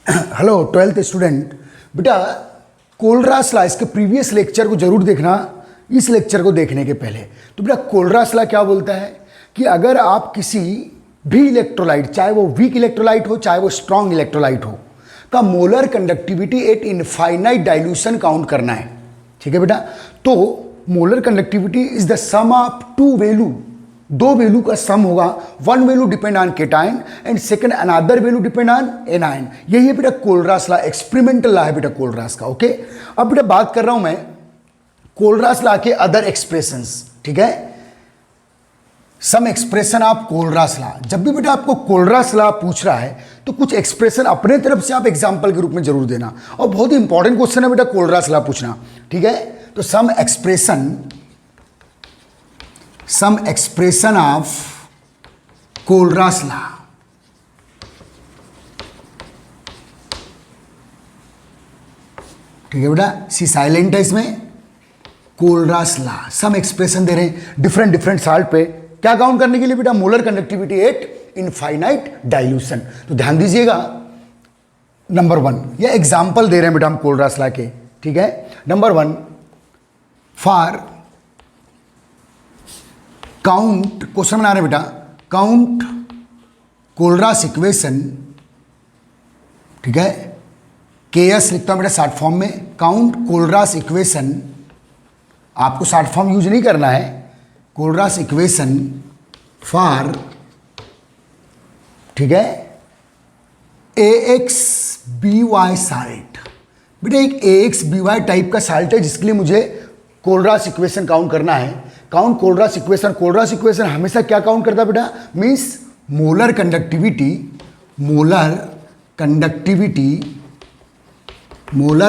Hello twelfth student. बेटा कोलरास law, इसके previous lecture को जरूर देखना इस लेक्चर को देखने के पहले। तो बेटा कोलरास लॉ क्या बोलता है कि अगर आप किसी भी इलेक्ट्रोलाइट, चाहे वो वीक इलेक्ट्रोलाइट हो चाहे वो स्ट्रॉन्ग इलेक्ट्रोलाइट हो, का molar conductivity at infinite dilution count करना है। ठीक है बेटा, तो molar conductivity is the sum of two value, दो वैल्यू का सम होगा। One value depend on cation and second another value depend on anion. यही है बेटा कोलरास लॉ, एक्सपेरिमेंटल लॉ है बेटा कोलरास का। ओके, अब बेटा बात कर रहा हूं मैं कोलरास लॉ के अदर एक्सप्रेशंस। ठीक है, सम एक्सप्रेशन ऑफ कोलरास लॉ। जब भी बेटा आपको कोलरास लॉ पूछ रहा है तो कुछ एक्सप्रेशन अपने तरफ से आप एग्जाम्पल के रूप में जरूर देना, और बहुत ही इंपॉर्टेंट क्वेश्चन है बेटा कोलरास लॉ पूछना। ठीक है, तो सम एक्सप्रेशन ऑफ कोलरास लॉ। ठीक है बेटा, सी साइलेंट है इसमें। कोलरास लॉ सम एक्सप्रेशन दे रहे हैं डिफरेंट डिफरेंट साल्ट पे, क्या काउंट करने के लिए बेटा? Molar conductivity at infinite dilution. तो ध्यान दीजिएगा, नंबर वन, ये एग्जाम्पल दे रहे हैं बेटा हम कोलरास लॉ के। ठीक है, number one, for count, question बना रहे हैं बेटा, काउंट कोलरास इक्वेशन। ठीक है, केएस लिखता हूं बेटा शॉर्ट फॉर्म में, काउंट कोलरास इक्वेशन। आपको शॉर्ट फॉर्म यूज नहीं करना है। कोलरास इक्वेशन फॉर, ठीक है, ए एक्स बी वाई साल्ट। बेटा एक ए एक्स बी वाई टाइप का साल्ट है जिसके लिए मुझे कोलरास इक्वेशन काउंट करना है। काउंट कोलरास इक्वेशन, कोलरास इक्वेशन हमेशा क्या काउंट करता है बेटा? Means molar conductivity, molar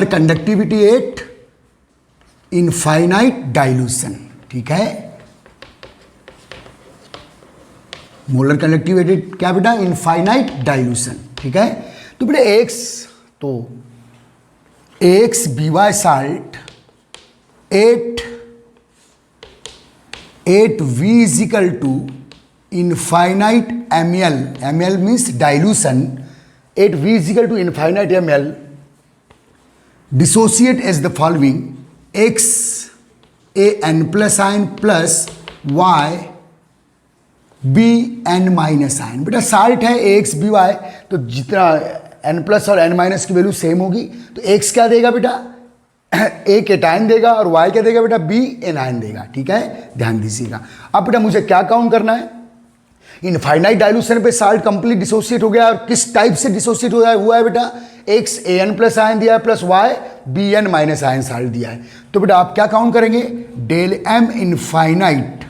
conductivity at infinite dilution. ठीक है, मोलर कंडक्टिविटी क्या बेटा? Infinite dilution. ठीक है, तो बेटा एक्स, तो X B Y salt at V is equal to infinite M L means dilution, at V is equal to infinite M L, dissociate as the following, X A N plus ion plus Y B N minus ion. बेटा salt है ए x B Y, तो जितना N plus और N minus की value same होगी, तो x क्या देगा बेटा? ए केटाइन देगा, और वाई क्या देगा बेटा? बी एनाइन देगा। ठीक है, ध्यान दीजिएगा। अब बेटा मुझे क्या काउंट करना है? इनफाइनाइट डाइल्यूशन पे साल्ट कंप्लीट डिसोसिएट हो गया, और किस टाइप से डिसोसिएट हुआ है बेटा? X A N plus ion दिया है plus Y B N minus ion salt दिया है। तो बेटा आप क्या काउंट करेंगे? डेल एम इनफाइनाइट,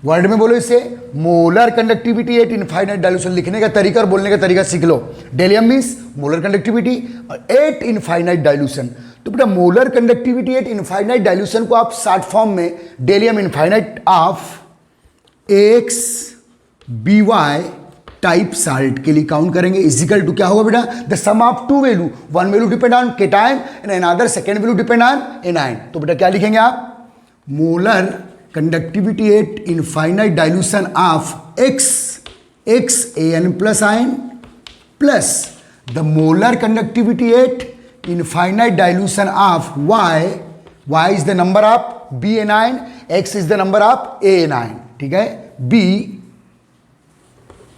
वर्ड में बोलो इसे, molar conductivity at infinite dilution. लिखने का तरीका और बोलने का तरीका सीख लो। Del M means molar conductivity और एट इनफाइनाइट डाइल्यूशन। तो बेटा molar conductivity at infinite dilution को आप शॉर्ट फॉर्म में del M infinite of X B Y type salt के लिए काउंट करेंगे। इजिकल टू क्या होगा बेटा? The sum of two value, one value depend on cation and another second value depend on anion. तो बेटा क्या लिखेंगे आप? Molar conductivity at infinite dilution of X A N plus ion plus the molar conductivity at infinite dilution of Y is the number of B anion, X is the number of A anion. ठीक है, B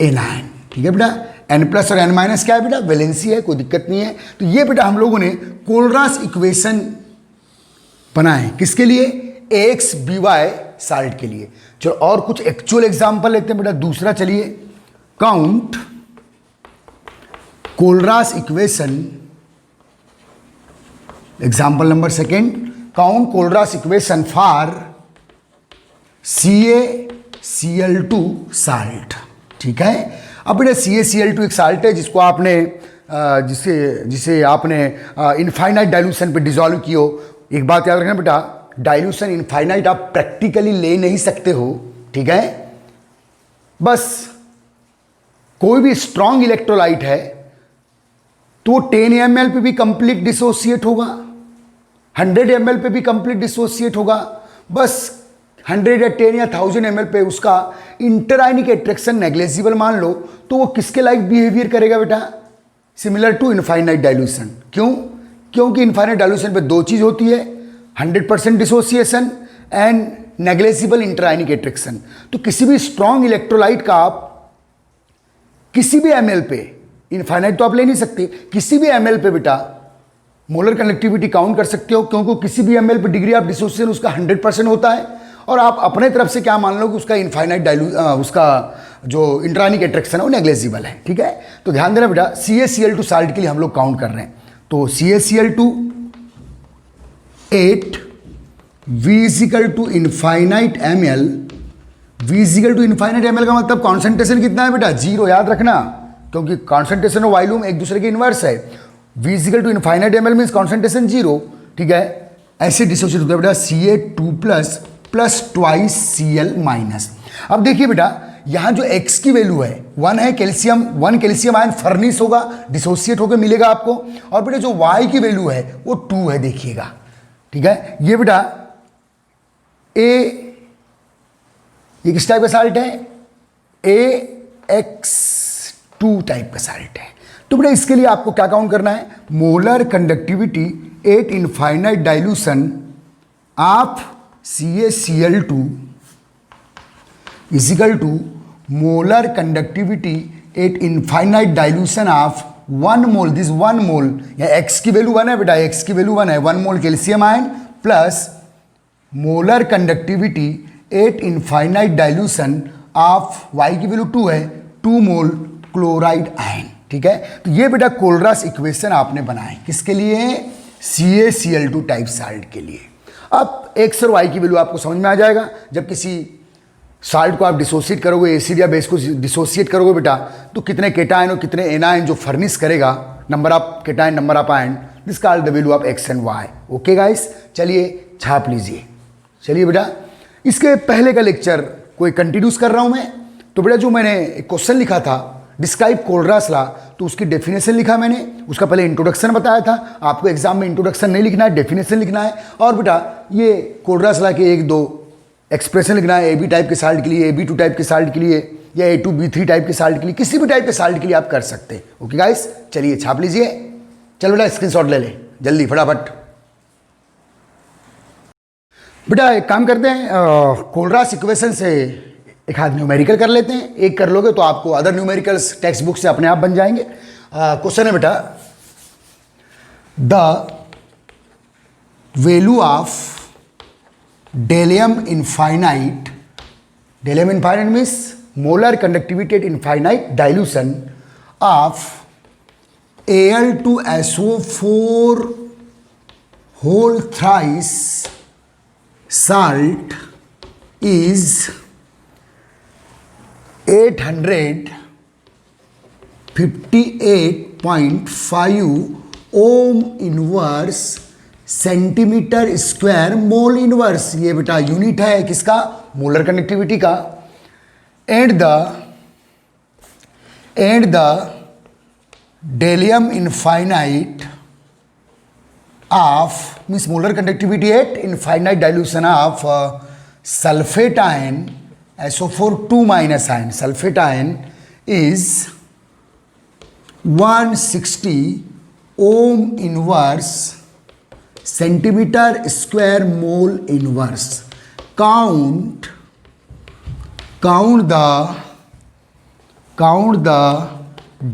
anion. ठीक है बेटा, N plus और N minus क्या है बेटा? Valency है, कोई दिक्कत नहीं है। तो ये बेटा हम लोगों ने कोलरास इक्वेशन बनाए किसके लिए? एक्स बी वाई साल्ट के लिए। चलो और कुछ एक्चुअल एग्जांपल लेते हैं बेटा। दूसरा चलिए, count Kohlrausch equation, example number second, count Kohlrausch equation for CaCl2 salt. ठीक है, अब बेटा CaCl2 एक साल्ट है जिसको आपने जिसे आपने इनफाइनाइट डाइल्यूशन पे डिसॉल्व कियो। एक बात याद रखना बेटा, डाइल्यूशन इनफाइनाइट आप प्रैक्टिकली ले नहीं सकते हो। ठीक है, बस कोई भी स्ट्रॉन्ग इलेक्ट्रोलाइट है तो 10 ml पे भी कंप्लीट डिसोसिएट होगा, 100 ml पे भी कंप्लीट डिसोसिएट होगा। बस 100 या 10 या 1000 ml पे उसका इंटरआयनिक एट्रैक्शन नेग्लेजिबल मान लो, तो वो किसके लाइक बिहेवियर करेगा बेटा? Similar to infinite dilution. क्यों? क्योंकि इनफाइनाइट डाइल्यूशन पे दो चीज़ होती है, 100% डिसोसिएशन एंड नेग्लेजिबल इंटरआयनिक एट्रैक्शन। तो किसी भी स्ट्रॉन्ग इलेक्ट्रोलाइट का आप किसी भी एमएल पे, इनफाइनाइट तो आप ले नहीं सकते, किसी भी एमएल पे बेटा मोलर कंडक्टिविटी काउंट कर सकते हो, क्योंकि किसी भी एमएल पे डिग्री ऑफ डिसोसिएशन उसका 100% होता है, और आप अपने तरफ से क्या मान लो कि उसका इनफाइनाइट उसका जो इंटरआयनिक एट्रैक्शन है वो नेग्लेजिबल है। ठीक है, तो ध्यान देना बेटा, CaCl2 साल्ट के लिए हम लोग काउंट कर रहे हैं। तो CaCl2 8 V = infinite ml। V = infinite ml का मतलब कॉन्सेंट्रेशन कितना है बेटा? 0, याद रखना, क्योंकि कॉन्सेंट्रेशन और वॉल्यूम एक दूसरे के इन्वर्स है। V = infinite ml means concentration 0। ठीक है, ऐसे डिसोसिएट होता है बेटा Ca2+ प्लस ट्वाइस Cl-। अब देखिए बेटा, यहाँ जो X की वैल्यू है 1 है, कैल्शियम 1 कैल्शियम आयन फर्निश होगा, डिसोसिएट होकर मिलेगा आपको, और बेटा जो Y की वैल्यू है वो 2 है, देखिएगा। ठीक है, ये बेटा ये किस टाइप का साल्ट है? AX2 टाइप का साल्ट है। तो बेटा इसके लिए आपको क्या काउंट करना है? Molar conductivity at infinite dilution of CaCl2 = molar conductivity at infinite dilution of 1 mole, this 1 मोल, या X की वैल्यू 1 है बेटा, X की वैल्यू 1 है, 1 mole calcium ion plus molar conductivity at infinite dilution of Y की value 2 है, 2 मोल chloride ion. ठीक है, तो ये बेटा कोलरास इक्वेशन आपने बनाए किसके लिए? CaCl2 टाइप साल्ट के लिए। अब X और Y की वैल्यू आपको समझ में आ जाएगा। जब किसी साल्ट को आप डिसोसिएट करोगे, एसिड या बेस को डिसोसिएट करोगे बेटा, तो कितने केटायन और कितने एनायन जो फर्निश करेगा, number of cation, number of ion, this called the value of X and Y। Okay guys, चलिए छाप लीजिए। चलिए बेटा, इसके पहले का लेक्चर कोई कंटिन्यूस कर रहा हूं मैं। तो बेटा जो मैंने एक क्वेश्चन लिखा था डिस्क्राइब कोलरास लॉ, तो उसकी डेफिनेशन लिखा मैंने, उसका पहले इंट्रोडक्शन बताया था। आपको एग्जाम में इंट्रोडक्शन नहीं लिखना है, डेफिनेशन लिखना है। और बेटा ये कोलरास लॉ के 1-2 एक्सप्रेशन लिखना है, AB टाइप के साल्ट के लिए, AB2 टाइप के साल्ट के लिए, या A2B3 टाइप के साल्ट के लिए, किसी भी टाइप के साल्ट के लिए आप कर सकते हैं। ओके गाइस, चलिए छाप लीजिए। चल बेटा स्क्रीनशॉट ले ले जल्दी फटाफट। बेटा एक काम करते हैं, कोलरास इक्वेशन से एक आध न्यूमेरिकल कर लेते हैं। एक कर लोगे तो आपको अदर न्यूमेरिकल्स टेक्स्ट बुक से अपने आप बन जाएंगे। क्वेश्चन है बेटा, the value of del m infinite means molar conductivity at infinite dilution of Al2SO4 whole thrice salt is 858.5 ohm inverse centimetre square mole inverse. ये बेटा यूनिट है किसका? मोलर कंडक्टिविटी का। And the डेलियम infinite of means molar conductivity at infinite dilution of sulphate ion SO4 2- ion, sulfate ion is 160 ohm inverse centimeter square mole inverse. Count the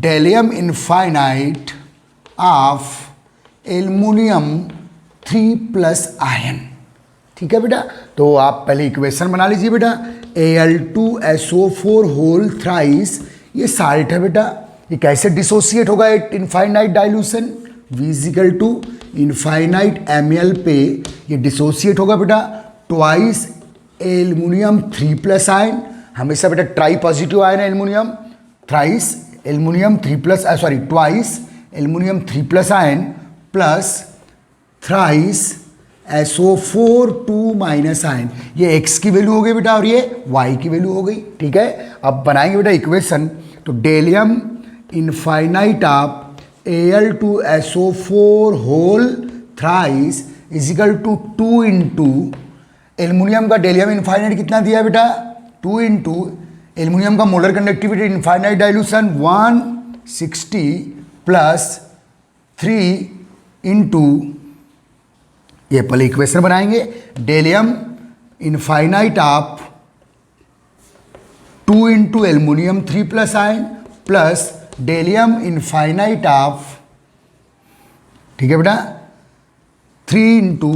gallium infinite of aluminum 3+ ion. ठीक है बेटा, तो आप पहले equation बना लीजिए बेटा। Al2SO4 whole thrice, ये साल्ट है बेटा, ये कैसे डिसोसिएट होगा eight infinite dilution? V = infinite ml पे ये डिसोसिएट होगा बेटा ट्वाइस एल्युमिनियम 3+ आयन, हमेशा बेटा ट्राई पॉजिटिव आयन है aluminium, thrice aluminium 3+ twice aluminium 3+ ion plus thrice SO4 2- ion. ये X की वैल्यू हो गई बेटा और ये Y की वैल्यू हो गई। ठीक है, अब बनाएंगे बेटा इक्वेशन। तो डेलियम infinite of Al2SO4 whole thrice = 2 into aluminium का डेलियम इनफाइनाइट कितना दिया बेटा? 2 इंटू एल्युमिनियम का molar conductivity infinite dilution 160 plus 3 into, ये पहले इक्वेशन बनाएंगे, del m infinite of 2 into aluminium 3 plus ion plus del m infinite of, ठीक है बेटा, 3 इंटू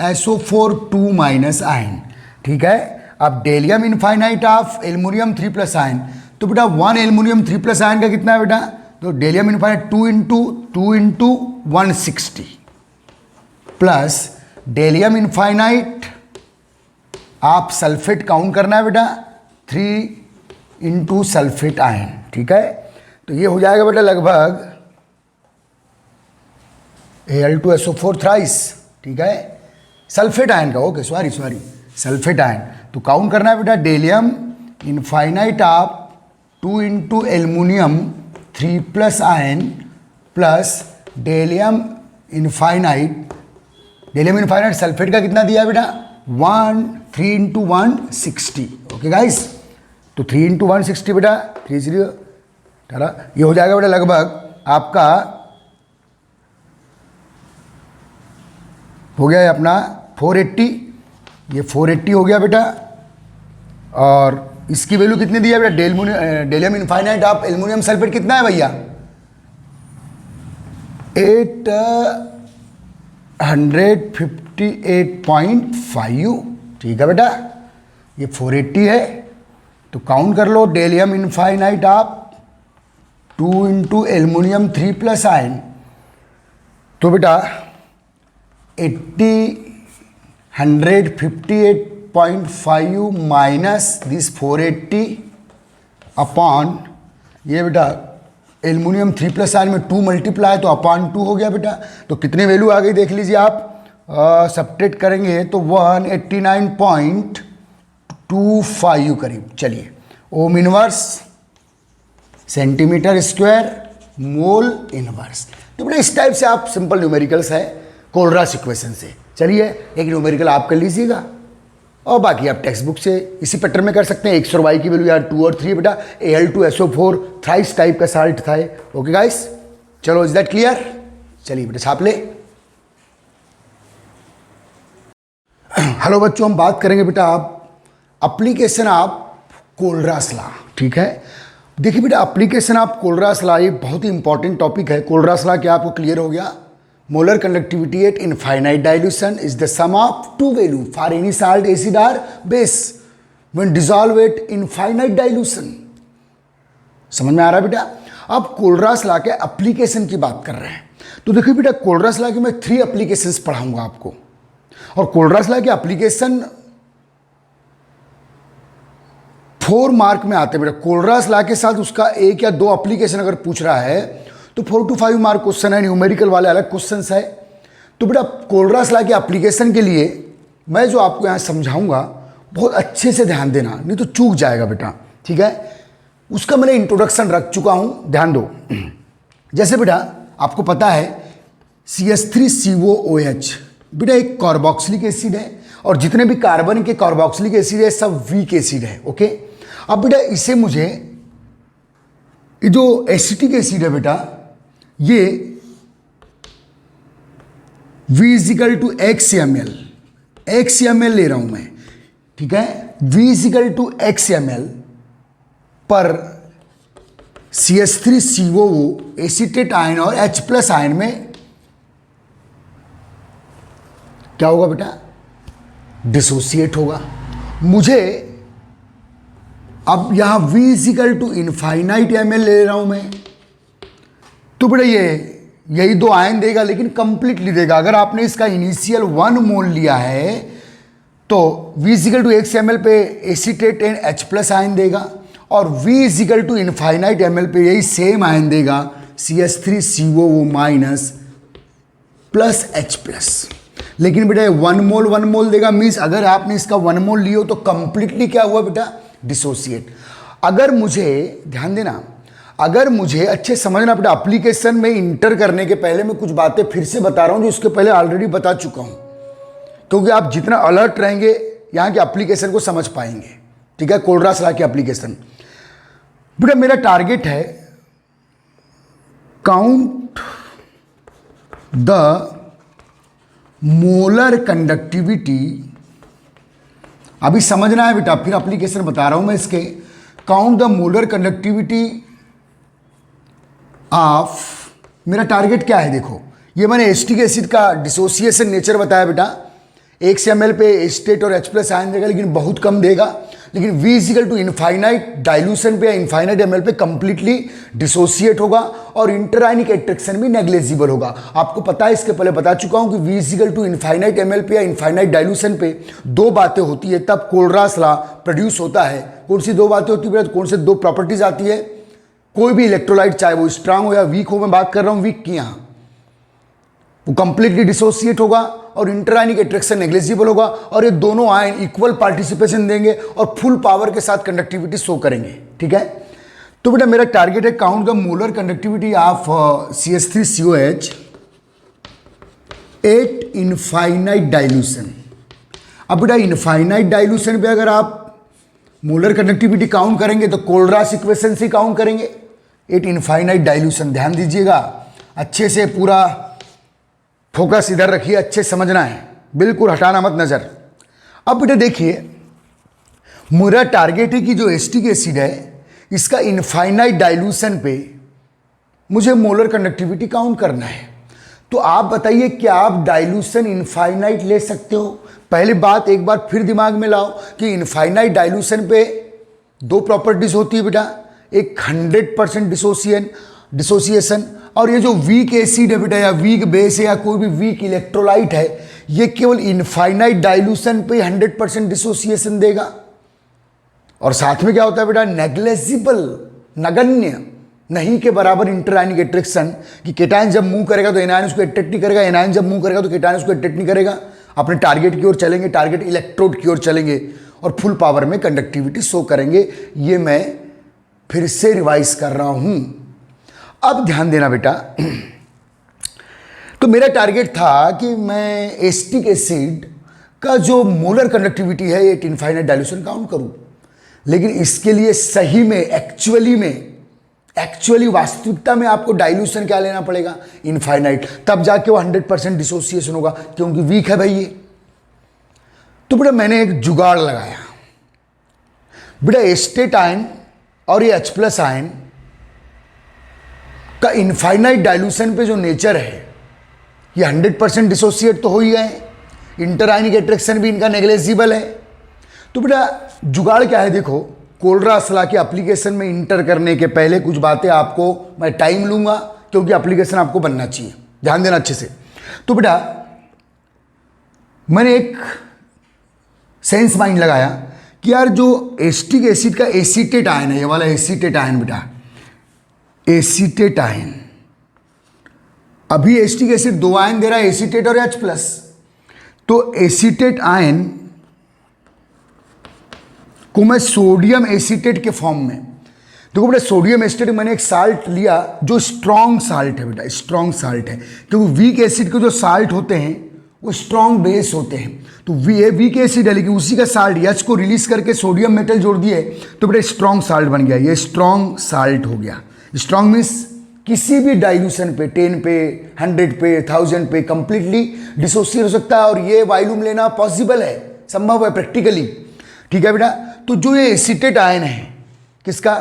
SO4 2 माइनस आयन, ठीक है। अब del m infinite of aluminium 3 plus ion, तो बेटा 1 एल्युमिनियम 3 प्लस आयन का कितना है बेटा, तो डेलियम infinite 2 into 160 plus del m infinite आप सल्फेट काउंट करना है बेटा 3 इंटू सल्फेट आयन, ठीक है। तो ये हो जाएगा बेटा लगभग Al2SO4 थ्राइस, ठीक है, सल्फेट आयन का, ओके सॉरी सल्फेट आयन। तो काउंट करना है बेटा डेलियम infinite of 2 into aluminium 3 plus ion plus del m infinite sulphate का कितना दिया बेटा 3 इंटू 160, ओके गाइस। तो 3 इंटू 160 बेटा 30, ये हो जाएगा बेटा लगभग आपका हो गया है अपना 480, ये 480 हो गया बेटा। और इसकी वैल्यू कितनी दी है बेटा, डेलियम इनफाइनाइट ऑफ एल्युमिनियम सल्फेट कितना है भैया 858.5, ठीक है बेटा, ये 480 है। तो काउंट कर लो del m infinite of 2 into aluminium 3 plus ion, तो बेटा 158.5 माइनस दिस 480 अपॉन ये बेटा एल्युमिनियम 3 प्लस आयन में 2 मल्टीप्लाई तो अपॉन 2 हो गया बेटा। तो कितनी वैल्यू आ गई देख लीजिए आप, सब्ट्रैक्ट करेंगे तो 189.25 करीब। चलिए ओम inverse centimetre square mole inverse. तो बेटा इस टाइप से आप सिंपल न्यूमेरिकल्स है कोलरास इक्वेशन से। चलिए एक न्यूमेरिकल आप कर लीजिएगा और बाकी आप टेक्स्ट बुक से इसी पैटर्न में कर सकते हैं। एक्स और वाई की वैल्यू यार 2 और 3 बेटा, Al2SO4 थ्राइस टाइप का साल्ट था। ओके गाइस, चलो इज दैट क्लियर। चलिए बेटा छाप ले। हेलो बच्चों, हम बात करेंगे बेटा आप एप्लीकेशन ऑफ कोलरास लॉ, ठीक है। देखिए बेटा एप्लीकेशन ऑफ कोलरास लॉ ये बहुत ही इंपॉर्टेंट टॉपिक है। कोलरास लॉ क्या आपको क्लियर हो गया? Molar conductivity at infinite dilution is the sum of two value for any salt acid और base when dissolve at infinite dilution. समझ में आ रहा है बेटा? अब कोलरास लॉ के एप्लीकेशन की बात कर रहे हैं। तो देखिए बेटा कोलरास लॉ के मैं 3 एप्लीकेशंस पढ़ाऊंगा आपको, और कोलरास लॉ के एप्लीकेशन 4 मार्क में आते हैं बेटा। कोलरास लॉ के साथ उसका 1 या 2 एप्लीकेशन अगर पूछ रहा है तो 4 to 5 मार्क क्वेश्चन है, न्यूमेरिकल वाले अलग क्वेश्चंस है। तो बेटा कोलरास लॉ के एप्लीकेशन के लिए मैं जो आपको यहाँ समझाऊंगा बहुत अच्छे से ध्यान देना, नहीं तो चूक जाएगा बेटा, ठीक है। उसका मैंने इंट्रोडक्शन रख चुका हूँ, ध्यान दो। जैसे बेटा आपको पता है CH3COOH बेटा एक कार्बोक्सिलिक एसिड है, और जितने भी कार्बन के कार्बोक्सिलिक एसिड है सब वीक एसिड है, ओके। अब बेटा इसे मुझे ये जो एसिटिक एसिड है बेटा ये V=XmL ले रहा हूं मैं, ठीक है। V=XmL पर CH3COO एसिटेट आयन और H+ आयन में क्या होगा बेटा? डिसोसिएट होगा। मुझे अब यहां V=इनफाइनाइट ml ले रहा हूं मैं, तो बेटा यही 2 आयन देगा, लेकिन कंप्लीटली देगा। अगर आपने इसका इनिशियल 1 मोल लिया है तो V=XmL पे एसिटेट एंड H+ आयन देगा, और V=इनफाइनाइट ml पे यही सेम आयन देगा CH3COO- प्लस H+। लेकिन बेटा 1 मोल देगा, मीन्स अगर आपने इसका 1 मोल लियो तो कंप्लीटली क्या हुआ बेटा? डिसोसिएट। अगर मुझे ध्यान देना, अगर मुझे अच्छे समझना बेटा, एप्लीकेशन में इंटर करने के पहले मैं कुछ बातें फिर से बता रहा हूं जो इसके पहले ऑलरेडी बता चुका हूं, क्योंकि आप जितना अलर्ट रहेंगे यहां के एप्लीकेशन को समझ पाएंगे, ठीक है। कोलरास लॉ के एप्लीकेशन बेटा मेरा टारगेट है काउंट द मोलर कंडक्टिविटी, अभी समझना है बेटा, फिर एप्लीकेशन बता रहा हूं मैं इसके। Count the molar conductivity of, मेरा टारगेट क्या है देखो, ये मैंने एसिटिक एसिड का डिसोसिएशन नेचर बताया बेटा, 1 ml पे एस्टेट और H+ आयन देगा लेकिन बहुत कम देगा, लेकिन V is equal to infinite dilution पे या इनफाइनाइट ml पे कंप्लीटली डिसोसिएट होगा और इंटरआयनिक एट्रैक्शन भी नेग्लेजिबल होगा। आपको पता है, इसके पहले बता चुका हूं कि V is equal to infinite ml पे या इनफाइनाइट डाइल्यूशन पे दो बातें होती है, तब कोलरास लॉ प्रोड्यूस होता है। कौन सी दो बातें होती है, कौन से दो प्रॉपर्टीज आती है? कोई भी इलेक्ट्रोलाइट चाहे वो स्ट्रांग हो या वीक हो, मैं बात कर रहा हूं वीक की, यहां वो कंप्लीटली डिसोसिएट होगा और इंटरआयनिक एट्रैक्शन नेग्लिजिबल होगा और ये दोनों आयन इक्वल पार्टिसिपेशन देंगे और फुल पावर के साथ कंडक्टिविटी शो करेंगे। ठीक है, तो बेटा मेरा टारगेट है count the molar conductivity of CH3COH eight infinite dilution. अब बेटा इनफाइनाइट डाइल्यूशन पे अगर आप मोलर कंडक्टिविटी काउंट करेंगे तो कोलरास इक्वेशन से काउंट करेंगे एट इनफाइनाइट डाइल्यूशन। ध्यान दीजिएगा अच्छे से, पूरा फोकस इधर रखिए, अच्छे समझना है, बिल्कुल हटाना मत नजर। अब बेटा देखिए, मेरा टारगेट है कि जो एसिटिक एसिड है इसका इनफाइनाइट डाइल्यूशन पे मुझे मोलर कंडक्टिविटी काउंट करना है। तो आप बताइए क्या आप डाइल्यूशन इनफाइनाइट ले सकते हो? पहली बात एक बार फिर दिमाग में लाओ कि इनफाइनाइट डाइल्यूशन पे दो प्रॉपर्टीज होती है बेटा, एक 100% डिसोसिएशन और ये जो वीक एसिड है बेटा या वीक बेस है या कोई भी वीक इलेक्ट्रोलाइट है, ये केवल इनफाइनाइट डाइल्यूशन पे 100% डिसोसिएशन देगा। और साथ में क्या होता है बेटा, नेग्लेजिबल, नगण्य, नहीं के बराबर इंटरआयनिक एट्रैक्शन, कि केटायन जब मूव करेगा तो एनायन उसको अट्रैक्ट नहीं करेगा, एनायन जब मूव करेगा तो केटायन उसको अट्रैक्ट नहीं करेगा। अपने टारगेट की ओर चलेंगे, टारगेट इलेक्ट्रोड की ओर चलेंगे और फुल पावर में कंडक्टिविटी शो करेंगे। ये मैं फिर से रिवाइज कर रहा हूं। अब ध्यान देना बेटा, तो मेरा टारगेट था कि मैं एसिटिक एसिड का जो मोलर कंडक्टिविटी है एट इनफाइनाइट डाइल्यूशन काउंट करूं, लेकिन इसके लिए सही में एक्चुअली वास्तविकता में आपको डाइल्यूशन क्या लेना पड़ेगा, इनफाइनाइट, तब जाके वो 100% डिसोसिएशन होगा, क्योंकि वीक है भाई ये। तो बेटा मैंने एक जुगाड़ लगाया बेटा, एस्टेट आयन और ये H+ आयन का इनफाइनाइट डाइल्यूशन पे जो नेचर है ये 100% डिसोसिएट तो हो ही गए, इंटरआयनिक एट्रैक्शन भी इनका नेग्लेजिबल है। तो बेटा जुगाड़ क्या है देखो, कोलरास लॉ के एप्लीकेशन में इंटर करने के पहले कुछ बातें आपको मैं टाइम लूंगा, क्योंकि एप्लीकेशन आपको बनना चाहिए, ध्यान देना अच्छे से। तो बेटा मैंने एक सेंस माइंड लगाया कि यार जो एसिटिक एसिड का एसीटेट आयन है, ये वाला एसीटेट आयन बेटा, एसीटेट आयन, अभी एसिटिक एसिड दो आयन दे रहा है, एसीटेट और H+, तो एसीटेट आयन को मैं सोडियम एसीटेट के फॉर्म में, देखो बेटा सोडियम एसीटेट मैंने एक साल्ट लिया जो स्ट्रॉन्ग साल्ट है बेटा, स्ट्रॉन्ग साल्ट है, क्योंकि वीक एसिड के जो साल्ट होते हैं वो स्ट्रॉन्ग बेस होते हैं। तो ये वीक एसिड है लेकिन उसी का साल्ट H को रिलीज करके सोडियम मेटल जोड़ दिए तो बेटा स्ट्रॉन्ग साल्ट बन गया, ये स्ट्रॉन्ग साल्ट हो गया। स्ट्रॉन्ग मीन्स किसी भी डाइल्यूशन पे 10 पे 100 पे 1000 पे कंप्लीटली डिसोसिएट हो सकता है और ये वॉल्यूम लेना पॉसिबल है, संभव है प्रैक्टिकली। ठीक है बेटा, तो जो ये एसीटेट आयन है किसका,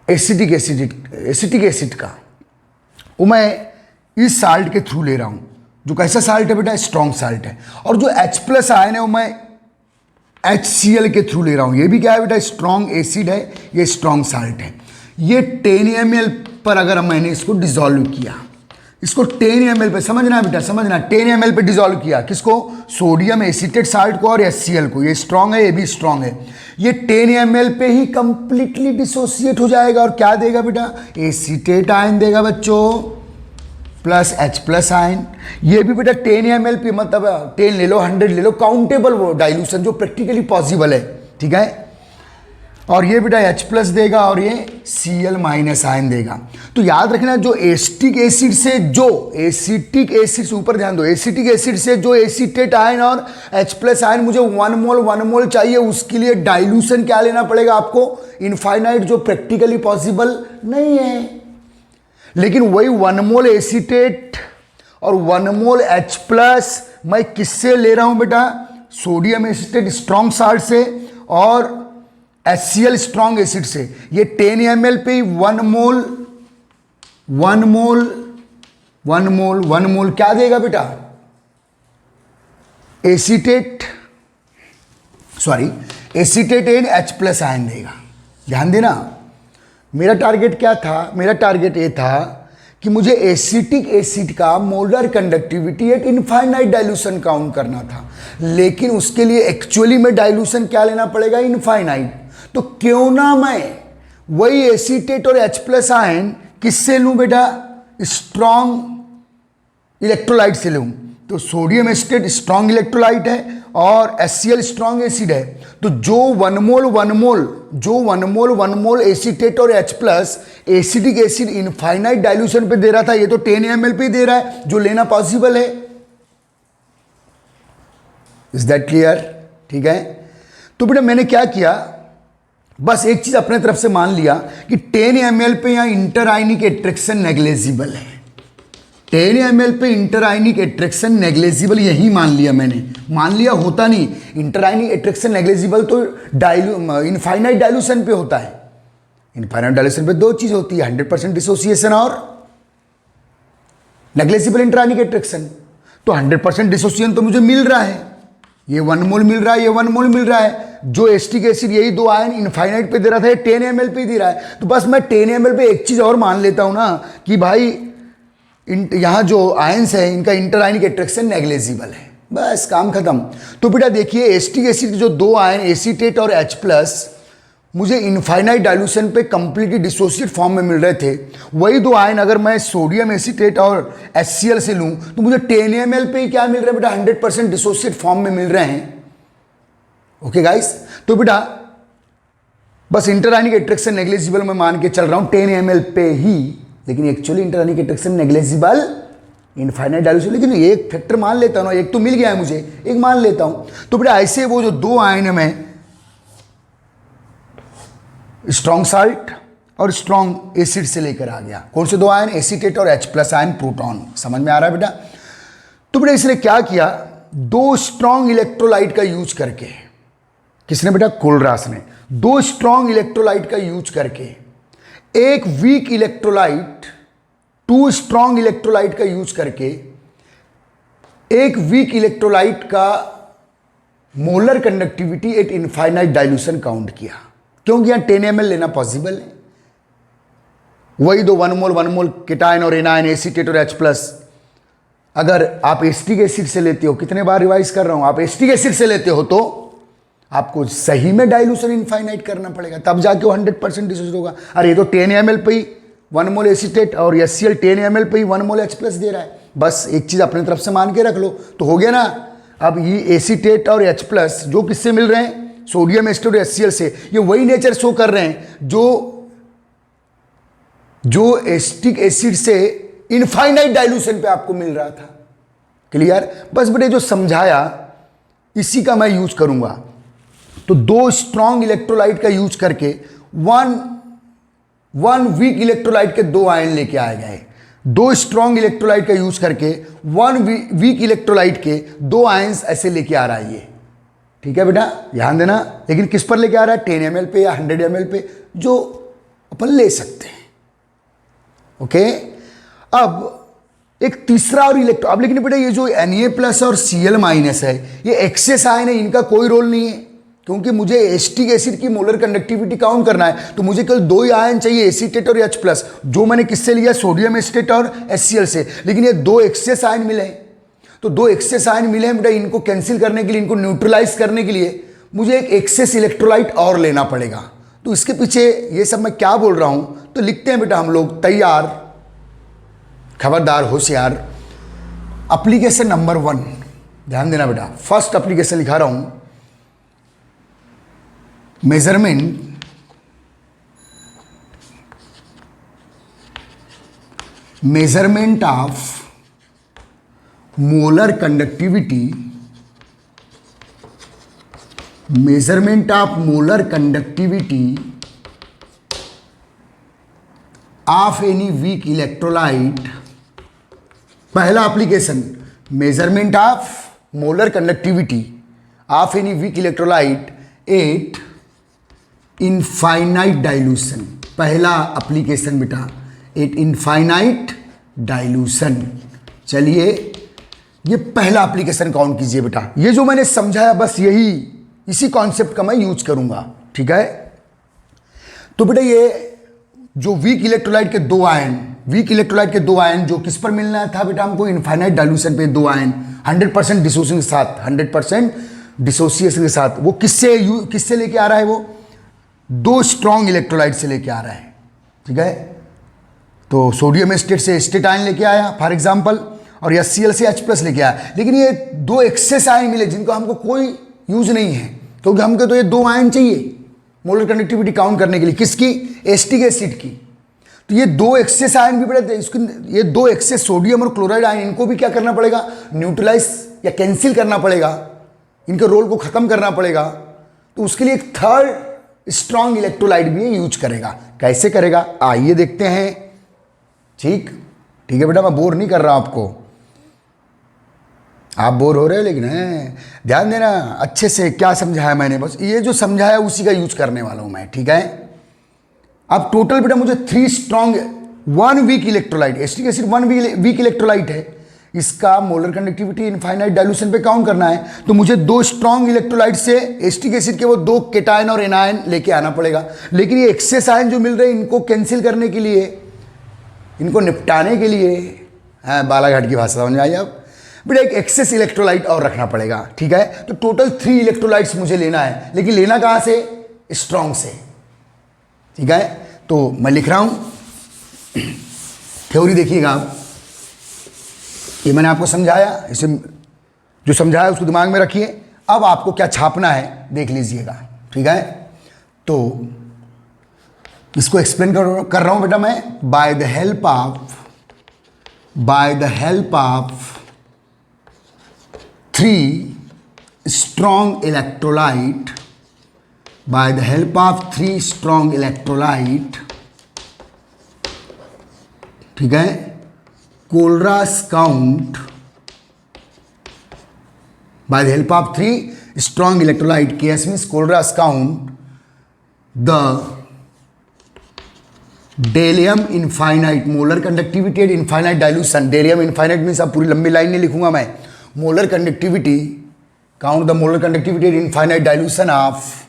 एसिटिक एसिड का, वो मैं इस साल्ट के थ्रू ले रहा हूं, जो कैसा साल्ट है बेटा, स्ट्रॉन्ग साल्ट है। और जो H+ आयन है वो मैं HCl के थ्रू ले रहा हूं, ये भी क्या है बेटा, स्ट्रॉन्ग एसिड है, ये स्ट्रॉन्ग साल्ट है। ये 10 ml पर अगर मैंने इसको डिसॉल्व किया, इसको 10 ml पे, समझना है बेटा, समझना, 10 ml पे डिसॉल्व किया, किसको, सोडियम एसीटेट साल्ट को और HCl को, ये स्ट्रॉन्ग है ये भी स्ट्रॉन्ग है, ये 10 ml पे ही कंप्लीटली डिसोसिएट हो जाएगा और क्या देगा बेटा, एसीटेट आयन देगा बच्चों प्लस H+ आयन। ये भी बेटा 10 ml पे, मतलब 10 ले लो 100 ले लो, काउंटेबल वो डाइल्यूशन जो प्रैक्टिकली पॉसिबल है। ठीक है, और ये बेटा H+ देगा और ये Cl- आयन देगा। तो याद रखना जो एसिटिक एसिड से ऊपर ध्यान दो, एसिटिक एसिड से जो एसीटेट आयन और H+ आयन मुझे 1 मोल चाहिए, उसके लिए डाइल्यूशन क्या लेना पड़ेगा आपको, इनफाइनाइट, जो प्रैक्टिकली पॉसिबल नहीं है। लेकिन वही 1 मोल एसीटेट और 1 मोल H प्लस मैं किससे ले रहा हूं बेटा, सोडियम एसीटेट स्ट्रॉन्ग साल्ट से और HCl स्ट्रॉन्ग एसिड से। ये 10 ml पे 1 मोल क्या देगा बेटा, acetate and H plus ion देगा। ध्यान देना, मेरा टारगेट क्या था, मेरा टारगेट ये था कि मुझे एसिटिक एसिड का molar conductivity at infinite dilution count करना था, लेकिन उसके लिए एक्चुअली में डाइल्यूशन क्या लेना पड़ेगा, इनफाइनाइट। तो क्यों ना मैं वही एसीटेट और H प्लस आयन किससे लूं बेटा, स्ट्रॉन्ग इलेक्ट्रोलाइट से लूं। तो सोडियम एसीटेट स्ट्रॉन्ग इलेक्ट्रोलाइट है और HCl स्ट्रॉन्ग एसिड है। तो जो 1 मोल एसीटेट और H plus acidic acid infinite dilution पे दे रहा था, ये तो 10 ml पे दे रहा है, जो लेना पॉसिबल है। Is that clear? ठीक है। तो बेटा मैंने क्या किया, बस एक चीज अपने तरफ से मान लिया कि 10 ml पे यहां इंटर आयनिक एट्रैक्शन नेग्लेजिबल है। 10 ml पे इंटर आयनिक एट्रैक्शन नेग्लेजिबल, यही मान लिया मैंने, मान लिया होता नहीं। इंटर आयनिक एट्रैक्शन नेग्लेजिबल तो इनफाइनाइट डाइल्यूशन पे होता है। इनफाइनाइट डाइल्यूशन पे दो चीज होती है, 100% डिसोसिएशन और नेग्लेजिबल इंटर आयनिक एट्रैक्शन। तो 100% डिसोसिएशन तो मुझे मिल रहा है, ये 1 मोल मिल रहा है, ये 1 मोल मिल रहा है। जो एसिटिक एसिड यही 2 आयन इनफाइनाइट पे दे रहा था, ये 10 ml पे दे रहा है। तो बस मैं 10 ml पे एक चीज और मान लेता हूं ना कि भाई यहां जो आयंस है इनका इंटर आयनिक एट्रैक्शन नेग्लेजिबल है, बस काम खत्म। तो बेटा देखिए, एसिटिक एसिड के जो 2 आयन एसीटेट और H प्लस मुझे इनफाइनाइट डाइल्यूशन पे कंप्लीटली डिसोसिएट फॉर्म में मिल रहे थे। वही 2 आयन अगर मैं सोडियम एसीटेट और HCl से लूं तो मुझे 10 ml पे ही क्या मिल रहा है बेटा, 100% डिसोसिएट फॉर्म में मिल रहे हैं। ओके गाइस, तो बेटा बस इंटर आयनिक एट्रैक्शन नेग्लेजिबल मैं मान के चल रहा हूं 10 ml पे ही, लेकिन एक्चुअली इंटर आयनिक एट्रैक्शन नेग्लेजिबल इनफाइनाइट डाइल्यूशन। लेकिन एक फैक्टर मान लेता हूं ना, एक तो मिल गया है मुझे, एक मान लेता हूं। तो बेटा ऐसे वो जो 2 आयन है मैं स्ट्रॉन्ग साल्ट और स्ट्रॉन्ग एसिड से लेकर आ गया। कौन से 2 आयन, एसीटेट और H प्लस आयन प्रोटॉन। समझ में आ रहा है बेटा? तो बेटा इसने क्या किया, 2 स्ट्रॉन्ग इलेक्ट्रोलाइट का यूज करके, किसने बेटा, कोलरास ने 2 स्ट्रॉन्ग इलेक्ट्रोलाइट का यूज करके एक वीक इलेक्ट्रोलाइट, 2 स्ट्रॉन्ग इलेक्ट्रोलाइट का यूज करके एक वीक इलेक्ट्रोलाइट का molar conductivity at infinite dilution count किया, क्योंकि यहां 10 ml लेना पॉसिबल है। वही 1 मोल केटायन और एनायन एसीटेट और H प्लस। अगर आप एसिटिक एसिड से लेते हो, कितने बार रिवाइज कर रहा हूं, आप एसिटिक एसिड से लेते हो तो आपको सही में डाइल्यूशन इनफाइनाइट करना पड़ेगा, तब जाके वो 100% डिसोसिएट होगा। अरे ये तो 10 ml पे ही 1 मोल एसीटेट और HCl 10 ml पे ही 1 मोल H प्लस दे रहा है। बस एक चीज अपनी तरफ से मान के रख लो तो हो गया ना। अब ये एसीटेट और H प्लस जो किससे मिल रहे हैं, सोडियम एसीटेट और HCl से, ये वही नेचर शो कर रहे हैं जो एसिटिक एसिड से इनफाइनाइट डाइल्यूशन पे आपको मिल रहा था। क्लियर? बस बेटे जो समझाया इसी का मैं यूज करूंगा। तो 2 स्ट्रॉन्ग इलेक्ट्रोलाइट का यूज करके 1 वीक इलेक्ट्रोलाइट के 2 आयन लेके आए गए। 2 स्ट्रॉन्ग इलेक्ट्रोलाइट का यूज करके 1 वीक इलेक्ट्रोलाइट के 2 आयंस ऐसे लेके आ रहा है ये। ठीक है बेटा, ध्यान देना। लेकिन किस पर लेके आ रहा है, 10 ml पे या 100 ml पे, जो अपन ले सकते हैं। ओके, अब एक तीसरा और अब लेकिन बेटा ये जो Na प्लस और Cl माइनस है, ये एक्सेस आयन है, इनका कोई रोल नहीं है, क्योंकि मुझे एसिटिक एसिड की मोलर कंडक्टिविटी काउंट करना है। तो मुझे केवल 2 ही आयन चाहिए, एसीटेट और H प्लस, जो मैंने किससे लिया, सोडियम एसीटेट और HCl से। लेकिन ये 2 एक्सेस आयन मिले हैं। तो 2 एक्सेस आयन मिले हैं बेटा, इनको कैंसिल करने के लिए, इनको न्यूट्रलाइज करने के लिए मुझे एक एक्सेस इलेक्ट्रोलाइट और लेना पड़ेगा। तो इसके पीछे ये सब मैं क्या बोल रहा हूं, तो लिखते हैं बेटा हम लोग, तैयार, खबरदार, होशियार। एप्लीकेशन नंबर 1, ध्यान देना बेटा, फर्स्ट एप्लीकेशन लिखा रहा हूं, measurement of molar conductivity, measurement of molar conductivity of any weak electrolyte, पहला application measurement of molar conductivity of any weak electrolyte at infinite dilution, पहला एप्लीकेशन बेटा एट इनफाइनाइट डाइल्यूशन। चलिए ये पहला एप्लीकेशन काउंट कीजिए बेटा, ये जो मैंने समझाया बस यही इसी कॉन्सेप्ट का मैं यूज करूंगा, ठीक है। तो बेटा ये जो वीक इलेक्ट्रोलाइट के दो आयन, वीक इलेक्ट्रोलाइट के दो आयन जो किस पर मिलना था बेटा हमको, इनफाइनाइट डाइल्यूशन पे दो आयन 100% डिसोसिएशन के साथ, 100% डिसोसिएशन के साथ, वो किससे लेके आ रहा है, वो दो स्ट्रॉन्ग इलेक्ट्रोलाइट से लेके आ रहा है, ठीक है। तो सोडियम एस्टेट से एस्टेट आयन लेके आया फॉर एग्जांपल, और HCl से H+ लेके आया, लेकिन ये दो एक्सेस आयन मिले जिनको हमको कोई यूज नहीं है, क्योंकि हमको तो ये दो आयन चाहिए मोलर कंडक्टिविटी काउंट करने के लिए, किसकी, एस्टिक एसिड की। तो ये दो एक्सेस आयन भी बड़े, इसको ये दो एक्सेस सोडियम और क्लोराइड आयन, इनको भी क्या करना पड़ेगा, न्यूट्रलाइज या कैंसिल करना पड़ेगा, इनके रोल को खत्म करना पड़ेगा। तो उसके लिए एक थर्ड स्ट्रॉन्ग इलेक्ट्रोलाइट भी यूज करेगा। कैसे करेगा आइए देखते हैं, ठीक है बेटा, मैं बोर नहीं कर रहा आपको, आप बोर हो रहे हो लेकिन है, ध्यान देना अच्छे से क्या समझाया मैंने, बस ये जो समझाया उसी का यूज करने वाला हूं मैं, ठीक है। अब टोटल बेटा मुझे 3 strong 1 weak electrolyte, acetic acid 1 week electrolyte है, इसका मोलर कंडक्टिविटी इनफाइनाइट डाइल्यूशन पे काउंट करना है। तो मुझे दो स्ट्रॉन्ग इलेक्ट्रोलाइट से एस्टिक एसिड के वो दो केटायन और एनायन लेके आना पड़ेगा, लेकिन ये एक्सेस आयन जो मिल रहे हैं इनको कैंसिल करने के लिए, इनको निपटाने के लिए, हाँ बालाघाट की भाषा समझ आई अब बेटा, एक एक्सेस इलेक्ट्रोलाइट और रखना पड़ेगा, ठीक है। तो टोटल 3 इलेक्ट्रोलाइट्स मुझे लेना है, लेकिन लेना कहां से, स्ट्रॉन्ग से, ठीक है। तो मैं लिख रहा हूं, थ्योरी देखिएगा आप, ये मैंने आपको समझाया, इसे जो समझाया उसको दिमाग में रखिए। अब आपको क्या छापना है देख लीजिएगा, ठीक है। तो इसको एक्सप्लेन कर रहा हूं बेटा मैं, bye the help of 3 strong electrolyte, by the help of 3 strong electrolyte, ठीक है, Kohlraasch count, by the help of 3 strong electrolyte, KS means Kohlraasch count the del m infinite molar conductivity at infinite dilution. Del m infinite means अब पूरी लंबी line नहीं लिखूंगा मैं, molar conductivity, count the molar conductivity at infinite dilution of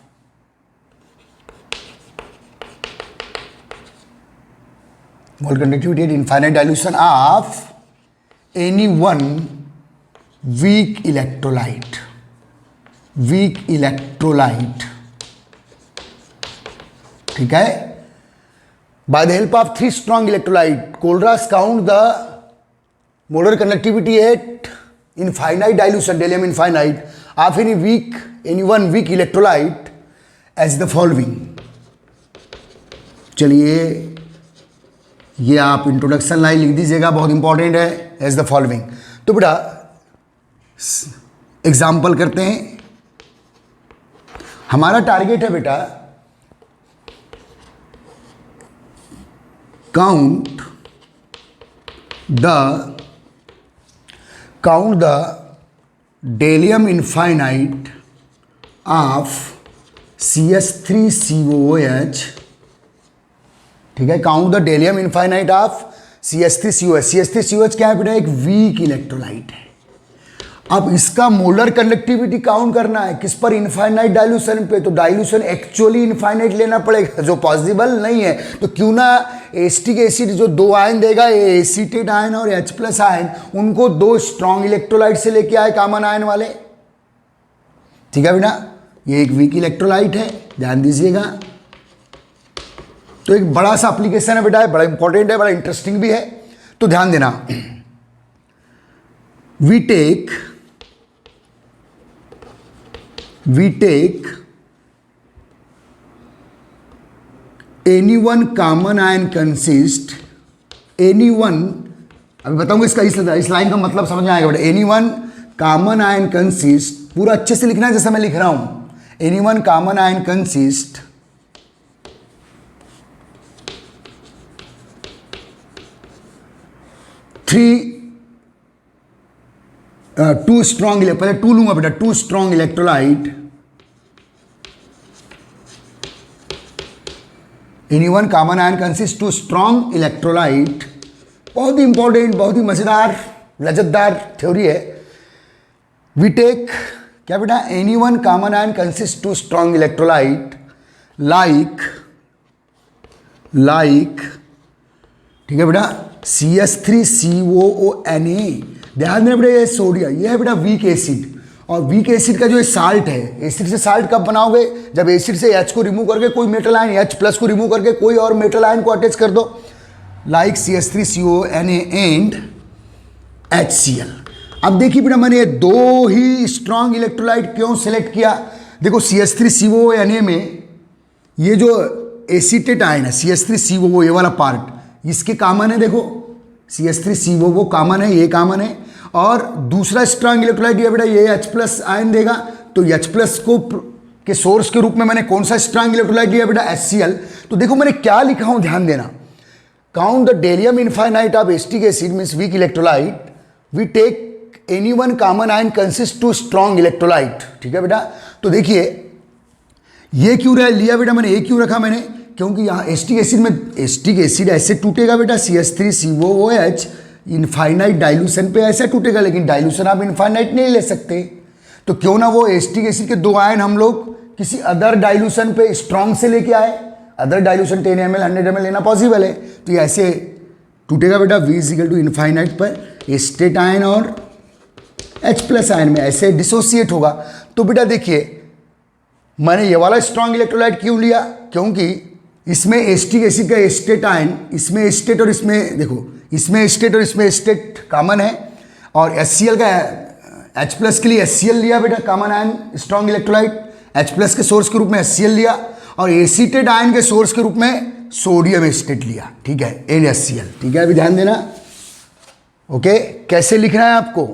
molar conductivity at infinite dilution of any one weak electrolyte, ठीक है। By the help of 3 strong electrolyte, Kohlraasch count the molar conductivity at infinite dilution, delirium infinite, of any one weak electrolyte as the following. चलिए ये आप introduction line लिख दीजिएगा, बहुत important है, as the following. तो बेटा एग्जाम्पल करते हैं, हमारा टारगेट है बेटा count the delirium infinite of CH3COOH, ठीक है। Count the डेलियम infinite of CH3COH। CH3COH क्या है बेटा, एक वीक इलेक्ट्रोलाइट है। अब इसका मोलर कंडक्टिविटी काउंट करना है किस पर, इनफाइनाइट डाइल्यूशन पे। तो डाइल्यूशन एक्चुअली इनफाइनाइट लेना पड़ेगा, जो पॉसिबल नहीं है। तो क्यों ना एस्टिक एसिड जो दो आयन देगा, एसीटेट आयन और H+ आयन, उनको दो स्ट्रॉन्ग इलेक्ट्रोलाइट से लेके आए, कॉमन आयन वाले, ठीक है बेटा। ये एक वीक इलेक्ट्रोलाइट है, ध्यान दीजिएगा। तो एक बड़ा सा एप्लीकेशन है बेटा, बड़ा इंपॉर्टेंट है, बड़ा इंटरेस्टिंग भी है, तो ध्यान देना। we take any one common ion consist, any one, अभी बताऊंगा इसका इस लाइन का मतलब समझ में आएगा बेटा। Any one common ion consist, पूरा अच्छे से लिखना है जैसा मैं लिख रहा हूं। Any one common ion consist to strong, पहले टू लूंगा बेटा, two strong electrolyte any one common ion consist to strong electrolyte. बहुत ही इंपॉर्टेंट, बहुत ही मजेदार लज्जतदार थ्योरी है। वी टेक क्या बेटा, any one common ion consist to strong electrolyte like ठीक है बेटा CH3COONA। ध्यान देना बेटा, ये सोडियम, ये है बेटा वीक एसिड, और वीक एसिड का जो ये साल्ट है, एसिड से साल्ट कब बनाओगे, जब एसिड से H को रिमूव करके कोई मेटल आयन, H प्लस को रिमूव करके कोई और मेटल आयन को अटैच कर दो, लाइक CH3CONA एंड HCl। अब देखिए बेटा, मैंने ये दो ही स्ट्रॉन्ग इलेक्ट्रोलाइट क्यों सेलेक्ट किया। देखो CH3COONA में ये जो एसीटेट आयन है CH3COO, ये वाला पार्ट इसके कॉमन है, देखो CH3COO कॉमन है, ये कॉमन है, और दूसरा स्ट्रॉन्ग इलेक्ट्रोलाइट ये बेटा ये H प्लस आयन देगा, तो H प्लस को के सोर्स के रूप में मैंने कौन सा स्ट्रॉन्ग इलेक्ट्रोलाइट लिया बेटा, HCl। तो देखो मैंने क्या लिखा हूं, ध्यान देना, count the डेलियम infinite of acetic acid means weak electrolyte, we take any one common ion consist to strong electrolyte. ठीक है बेटा, तो देखिए ये क्यों लिया बेटा मैंने, ये क्यों रखा मैंने, क्योंकि यहाँ एसिटिक एसिड में एसिटिक एसिड ऐसे टूटेगा बेटा CH3COOH इनफाइनाइट डाइल्यूशन पे ऐसे टूटेगा, लेकिन डाइल्यूशन आप इनफाइनाइट नहीं ले सकते, तो क्यों ना वो एसिटिक एसिड के दो आयन हम लोग किसी अदर डाइल्यूशन पे स्ट्रॉन्ग से लेके आए। अदर डाइल्यूशन 10 ml 100 ml लेना पॉसिबल है, तो ये ऐसे टूटेगा बेटा V इक्वल टू इनफाइनाइट पर एस्टेट आयन और H प्लस आयन में ऐसे डिसोसिएट होगा। तो बेटा देखिए मैंने ये वाला स्ट्रॉन्ग इलेक्ट्रोलाइट क्यों लिया, क्योंकि इसमें एसिटिक एसिड का एस्टेट आयन, इसमें एस्टेट और इसमें देखो, इसमें एस्टेट और इसमें एस्टेट कॉमन है, और HCl का H प्लस के लिए HCl लिया बेटा common ion strong electrolyte, H plus के सोर्स के रूप में HCl लिया, और एसीटेट आयन के सोर्स के रूप में सोडियम एस्टेट लिया। ठीक है, NaCl। ठीक है, अभी ध्यान देना। ओके, कैसे लिखना है आपको,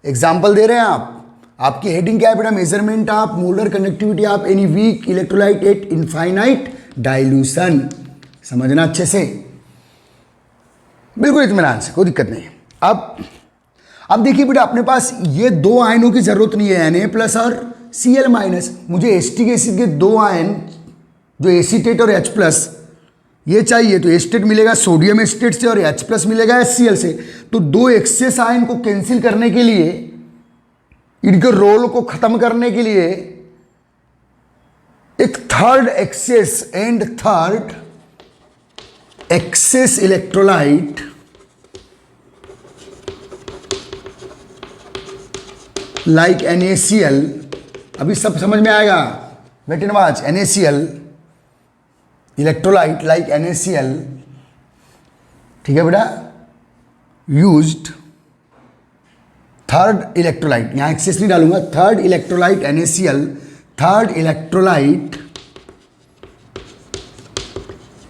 एग्जाम्पल दे रहे हैं आप, आपकी हेडिंग क्या है बेटा, measurement of molar conductivity of any weak electrolyte at infinite dilution. समझना अच्छे से, बिल्कुल इत्मीनान से, कोई दिक्कत नहीं। अब देखिए बेटा, अपने पास ये दो आयनों की जरूरत नहीं है, Na प्लस और Cl माइनस। मुझे एसिटिक एसिड के दो आयन जो एसीटेट और H प्लस ये चाहिए, तो एस्टेट मिलेगा सोडियम एस्टेट से और H प्लस मिलेगा HCl से। तो दो एक्सेस आयन को कैंसिल करने के लिए, इनके रोल को खत्म करने के लिए एक third excess and third excess electrolyte like NaCl, अभी सब समझ में आएगा, wait and watch. NaCl electrolyte like NaCl, ठीक है बेटा, यूज्ड थर्ड इलेक्ट्रोलाइट, यहां एक्सेस नहीं डालूंगा, third electrolyte NaCl, third electrolyte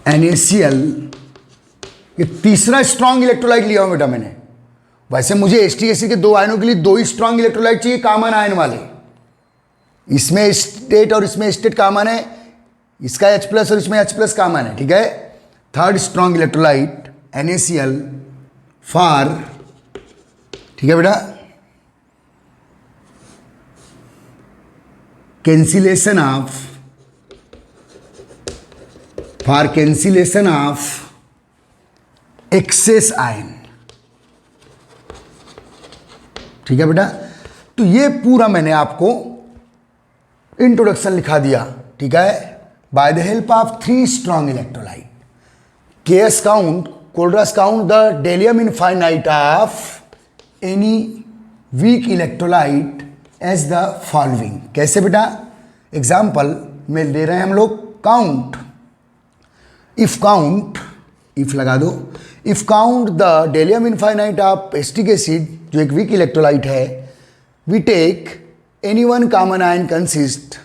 NaCl, ये तीसरा स्ट्रॉन्ग इलेक्ट्रोलाइट लिया हूं बेटा मैंने। वैसे मुझे एसिटिक एसिड के दो आयनों के लिए दो ही स्ट्रॉन्ग इलेक्ट्रोलाइट चाहिए कॉमन आयन वाले, इसमें स्टेट और इसमें स्टेट कॉमन है, इसका H प्लस और इसमें H प्लस कॉमन है। ठीक है, third strong electrolyte NaCl for, ठीक है बेटा, कैंसिलेशन ऑफ एक्सेस आयन। ठीक है बेटा, तो ये पूरा मैंने आपको इंट्रोडक्शन लिखा दिया। ठीक है, by the help of three strong electrolyte, KS count, कोल्ड्रस count the डेलियम infinite of any weak electrolyte as the following. कैसे बेटा, एग्जाम्पल में दे रहे हैं हम लोग, काउंट, इफ लगा दो, if count the डेलियम infinite of acetic acid जो एक वीक इलेक्ट्रोलाइट है, we take any one common ion consist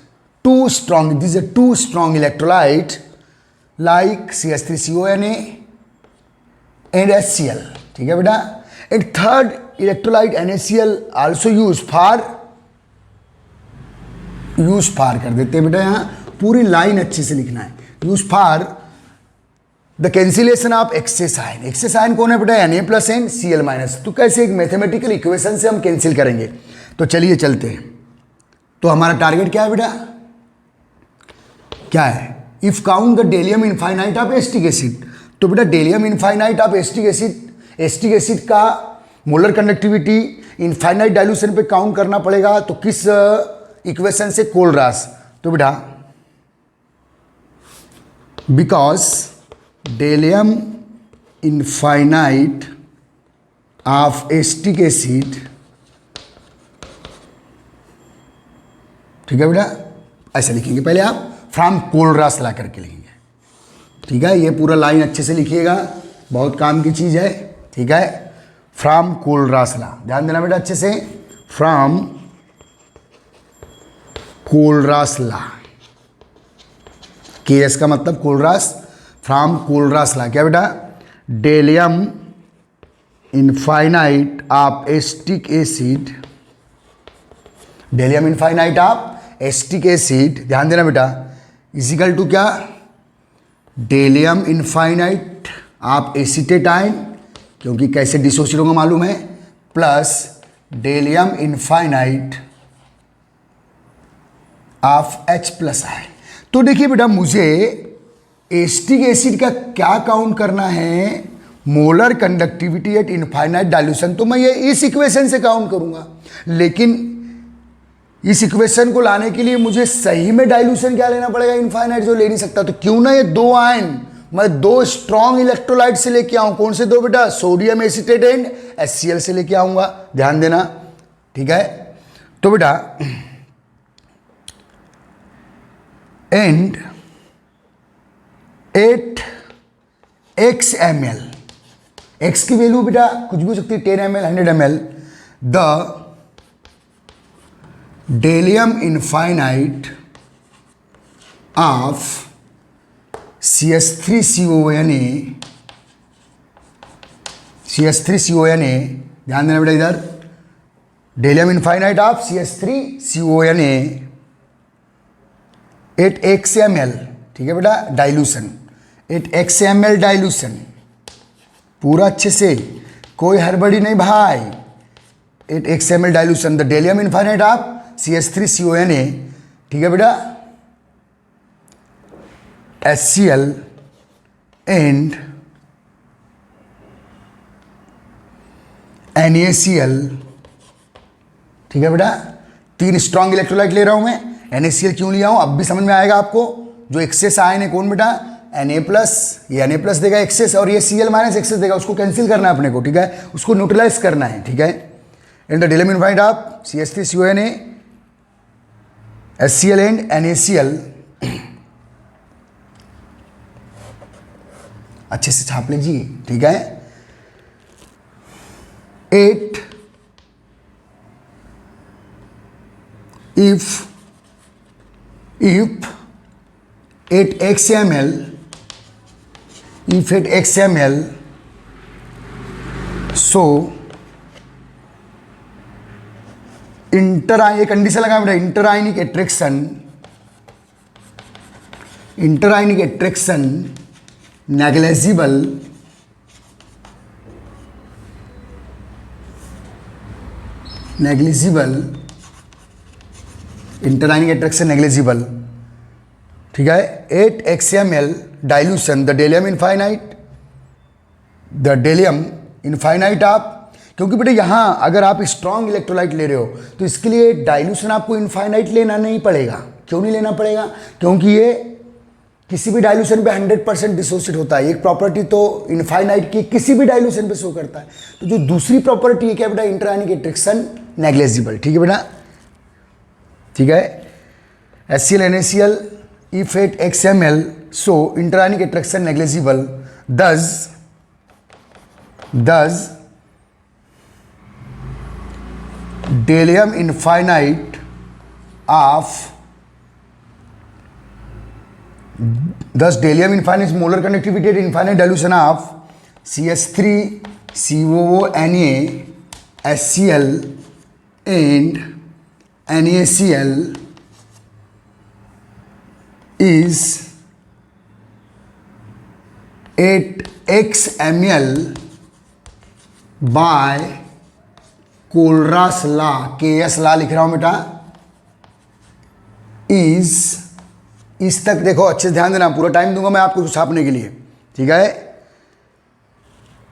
to strong, this is two strong electrolyte like CH3CONA and HCl। ठीक है बेटा, and third electrolyte NaCl also use फार कर देते हैं बेटा, यहां पूरी लाइन अच्छे से लिखना है, use for the cancellation of excess ion. Excess ion कौन है बेटा? Na+N Cl-। तो कैसे एक मैथमेटिकल इक्वेशन से हम कैंसिल करेंगे? तो चलिए चलते हैं। तो हमारा टारगेट क्या है बेटा? क्या है? If count the डेलियम infinite of acetic acid. तो बेटा डेलियम इनफाइनाइट ऑफ एसिटिक एसिड का मोलर कंडक्टिविटी इनफाइनाइट डाइल्यूशन पे काउंट करना पड़ेगा। तो किस इक्वेशन से? कोलरास। तो बेटा because del m infinite of acetic acid, ठीक है बेटा, ऐसे लिखेंगे। पहले आप फ्रॉम कोलरास ला करके लिखेंगे, ठीक है। ये पूरा लाइन अच्छे से लिखिएगा, बहुत काम की चीज़ है, ठीक है। फ्रॉम कोलरास ला, ध्यान देना बेटा अच्छे से। फ्रॉम कोलरास ला, केएस का मतलब कोलरास, फ्रॉम कोलरास ला। क्या बेटा? डेलियम infinite of acetic acid, del m infinite of acetic acid, ध्यान देना बेटा, इजिकल टू क्या? Del m infinite of acetate ion, क्योंकि कैसे डिसोसिएट होगा मालूम है, plus del m infinite of H+ ion. तो देखिए बेटा मुझे एसिटिक एसिड का क्या काउंट करना है? Molar conductivity at infinite dilution. तो मैं ये इस इक्वेशन से काउंट करूंगा, लेकिन इस इक्वेशन को लाने के लिए मुझे सही में डाइल्यूशन क्या लेना पड़ेगा? इनफाइनाइट, जो ले नहीं सकता। तो क्यों ना ये दो आयन मैं दो स्ट्रॉन्ग इलेक्ट्रोलाइट से लेके आऊं। कौन से दो बेटा? सोडियम एसीटेट एंड HCl से लेके आऊंगा, ध्यान देना, ठीक है। तो बेटा एंड 8x ml, x की वैल्यू बेटा कुछ भी हो सकती है, 10 ml 100 ml, the डेलियम infinite of CH3CONA, ध्यान देना बेटा इधर, डेलियम infinite of CH3CONA 8x ml, ठीक है बेटा, डाइल्यूशन 8x ml डाइल्यूशन, पूरा अच्छे से, कोई हड़बड़ी नहीं भाई। 8x ml dilution the डेलियम infinite of CH3CONA, ठीक है बेटा, HCl एंड NaCl, ठीक है बेटा। तीन स्ट्रॉन्ग इलेक्ट्रोलाइट ले रहा हूं मैं। NaCl क्यों लिया हूं अब भी समझ में आएगा आपको। जो एक्सेस आयन है कौन बेटा? Na+, ये Na+ देगा एक्सेस, और ये Cl- एक्सेस देगा, उसको कैंसिल करना है अपने को, ठीक है, उसको न्यूट्रलाइज करना है, ठीक है। And the डेलियम infinite of CH3CONA HCl and NaCl, अच्छे से छाप लीजिए, ठीक है। 8 if 8x ml, if 8x ml, so ये कंडीशन लगा बेटा, interionic attraction negligible, interionic attraction negligible, ठीक है। 8x ml dilution the डेलियम infinite of, क्योंकि बेटा यहाँ अगर आप स्ट्रॉन्ग इलेक्ट्रोलाइट ले रहे हो तो इसके लिए डाइल्यूशन आपको इनफाइनाइट लेना नहीं पड़ेगा। क्यों नहीं लेना पड़ेगा? क्योंकि ये किसी भी डाइल्यूशन पे 100% डिसोसिएट होता है। एक प्रॉपर्टी तो इनफाइनाइट की किसी भी डाइल्यूशन पे शो करता है। तो जो दूसरी प्रॉपर्टी है क्या बेटा? इंटरआयनिक एट्रैक्शन नेग्लिजिबल, ठीक है बेटा, ठीक है। HCl NaCl if 8x ml, so interanic attraction negligible, thus del m infinite molar conductivity at infinite dilution of CH3COONA HCl and NaCl is 8 Xml by Kohlrausch law, KS law लिख रहा हूं बेटा, इस तक देखो अच्छे से ध्यान देना, पूरा टाइम दूंगा मैं आपको छापने के लिए, ठीक है।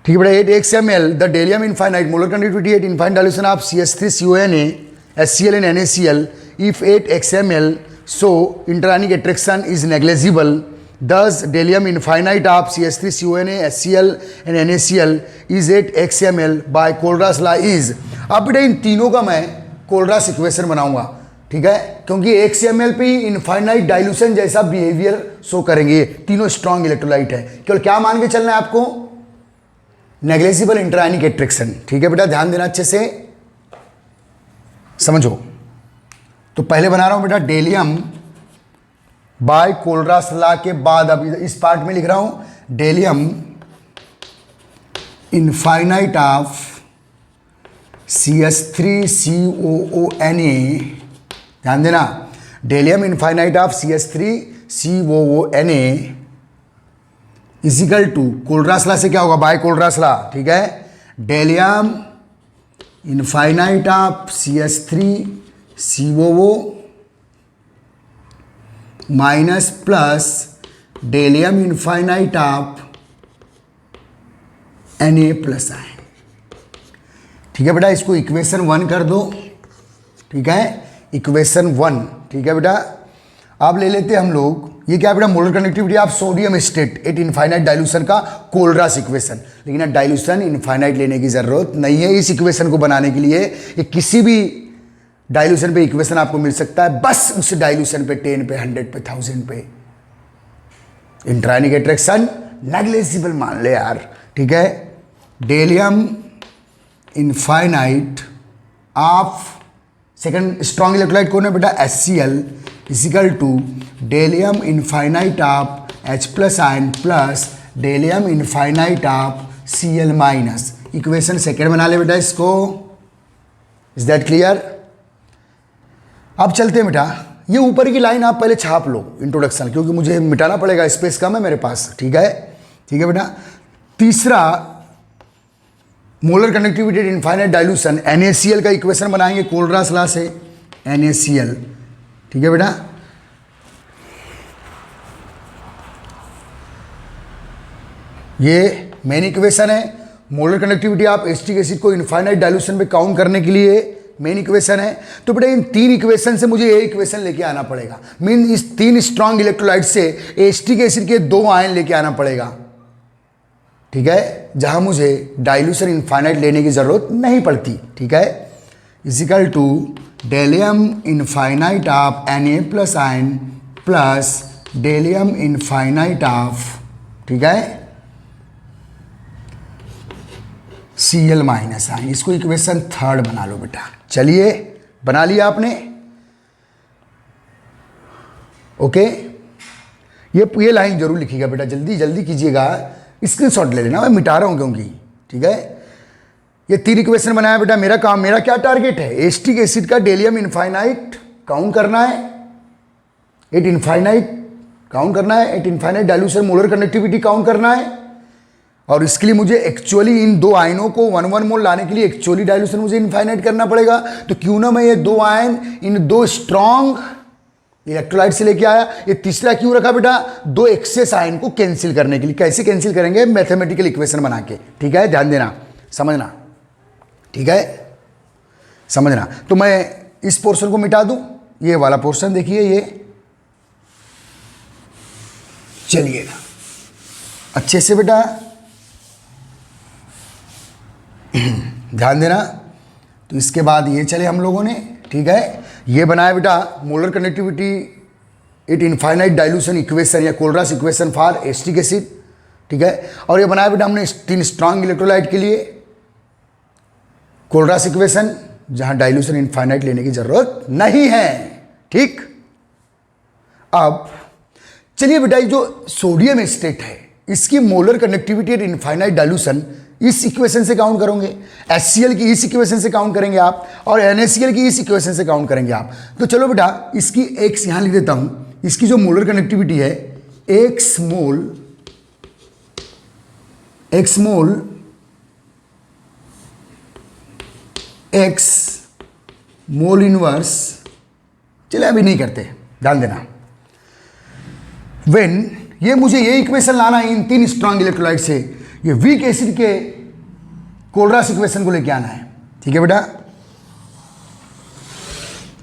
ठीक है बेटा, 8 Xml the डेलियम infinite molar conductivity at infinite dilution of CH3CONA HCl and NaCl if 8 Xml so interionic attraction is negligible, thus del m infinite of CH3CONA HCl and NaCl is 8 Xml by Kohlrausch law is. अब बेटा इन तीनों का मैं कोलरास equation बनाऊंगा, ठीक है, क्योंकि Xml पे इनफाइनाइट डाइल्यूशन जैसा बिहेवियर शो करेंगे, ये तीनों स्ट्रॉन्ग इलेक्ट्रोलाइट है। केवल क्या मान के चलना है आपको, नेग्लेजिबल इंटरआयनिक एट्रैक्शन, ठीक है बेटा, ध्यान देना अच्छे से, समझो। तो पहले बना रहा हूं बेटा डेलियम बाय कोलरास लॉ के बाद, अब इस पार्ट में लिख रहा हूं डेलियम इनफाइनाइट ऑफ CH3COONA, ध्यान देना, del m infinite of CH3COONA equal to Kohlrausch law से क्या होगा, बाय कोलरास लॉ, ठीक है, डेलियम infinite of CH3COO minus plus del m infinite of Na plus ion, ठीक है बेटा। इसको इक्वेशन 1 कर दो, ठीक है, इक्वेशन 1, ठीक है बेटा। अब ले लेते हैं हम लोग, ये क्या बेटा, molar conductivity of sodium state eight infinite dilution का कोलरास इक्वेशन। लेकिन डाइल्यूशन इनफाइनाइट लेने की जरूरत नहीं है इस इक्वेशन को बनाने के लिए, ये किसी भी डाइल्यूशन पे इक्वेशन आपको मिल सकता है, बस उस डाइल्यूशन पे 10 पे 100 पे 1000 पे इंटरआयनिक एट्रैक्शन नेग्लिजिबल मान ले यार, ठीक है। डेलियम infinite of second strong electrolyte कौन है बेटा, HCl equal to del m infinite of H plus ion plus del m infinite of Cl minus. Equation second बना ले बेटा इसको, इज दैट क्लियर। अब चलते हैं बेटा, ये ऊपर की लाइन आप पहले छाप लो इंट्रोडक्शन, क्योंकि मुझे मिटाना पड़ेगा, स्पेस कम है मेरे पास, ठीक है, ठीक है बेटा। तीसरा molar conductivity infinite dilution NaCl का इक्वेशन बनाएंगे कोलरास लॉ से, NaCl, ठीक है बेटा। ये मेन इक्वेशन है, मोलर कंडक्टिविटी आप एसिटिक एसिड को इनफाइनाइट डाइल्यूशन पे काउंट करने के लिए मेन इक्वेशन है। तो बेटा इन 3 इक्वेशन से मुझे ये इक्वेशन लेके आना पड़ेगा, मीन इस 3 स्ट्रॉन्ग इलेक्ट्रोलाइट से एसिटिक एसिड के 2 आयन लेके आना पड़ेगा, ठीक है, जहां मुझे डाइल्यूशन इनफाइनाइट लेने की जरूरत नहीं पड़ती, ठीक है। Equal to del m infinite of Na plus ion plus del m infinite of, ठीक है, Cl माइनस आयन। इसको इक्वेशन 3 बना लो बेटा। चलिए बना लिया आपने, ओके। ये लाइन जरूर लिखिएगा बेटा, जल्दी जल्दी कीजिएगा, स्क्रीनशॉट ले लेना, मैं मिटा रहा हूं क्योंकि, ठीक है। ये 3 इक्वेशन बनाया बेटा, मेरा काम, मेरा क्या टारगेट है, एसिटिक एसिड का डेलियम इनफाइनाइट काउंट करना है, एट इनफाइनाइट काउंट करना है, eight infinite dilution molar conductivity count करना है, और इसके लिए मुझे एक्चुअली इन 2 आयनों को 1 मोल लाने के लिए एक्चुअली डाइल्यूशन मुझे इनफाइनाइट करना पड़ेगा। तो क्यों ना मैं ये 2 आयन इन 2 स्ट्रॉन्ग इलेक्ट्रोलाइट से लेके आया। ये तीसरा क्यों रखा बेटा, 2 एक्सेस आयन को कैंसिल करने के लिए। कैसे कैंसिल करेंगे, मैथमेटिकल इक्वेशन बना के, ठीक है, ध्यान देना, समझना, ठीक है, समझना। तो मैं इस पोर्शन को मिटा दूं, ये वाला पोर्शन देखिए, ये चलिएगा अच्छे से बेटा, ध्यान देना। तो इसके बाद ये चले हम लोगों ने, ठीक है, ये बनाया बेटा molar conductivity at infinite dilution equation या कोलरास इक्वेशन फॉर एसिटिक एसिड, ठीक है। और ये बनाया बेटा हमने 3 स्ट्रॉन्ग इलेक्ट्रोलाइट के लिए कोलरास इक्वेशन, जहां डाइल्यूशन इनफाइनाइट लेने की जरूरत नहीं है, ठीक। अब चलिए बेटा, ये जो सोडियम स्टेट है इसकी molar conductivity at infinite dilution इस इक्वेशन से काउंट करोगे, HCl की इस इक्वेशन से काउंट करेंगे आप, और NaCl की इस इक्वेशन से काउंट करेंगे आप। तो चलो बेटा इसकी x यहां लिख देता हूं, इसकी जो मोलर कनेक्टिविटी है x मोल एक्स मोल एक्स मोल इनवर्स, चलिए अभी नहीं करते, ध्यान देना। व्हेन, ये मुझे ये इक्वेशन लाना है इन तीन स्ट्रॉन्ग इलेक्ट्रोलाइट से, ये वीक एसिड के कोलरास इक्वेशन को लेके आना है, ठीक है बेटा।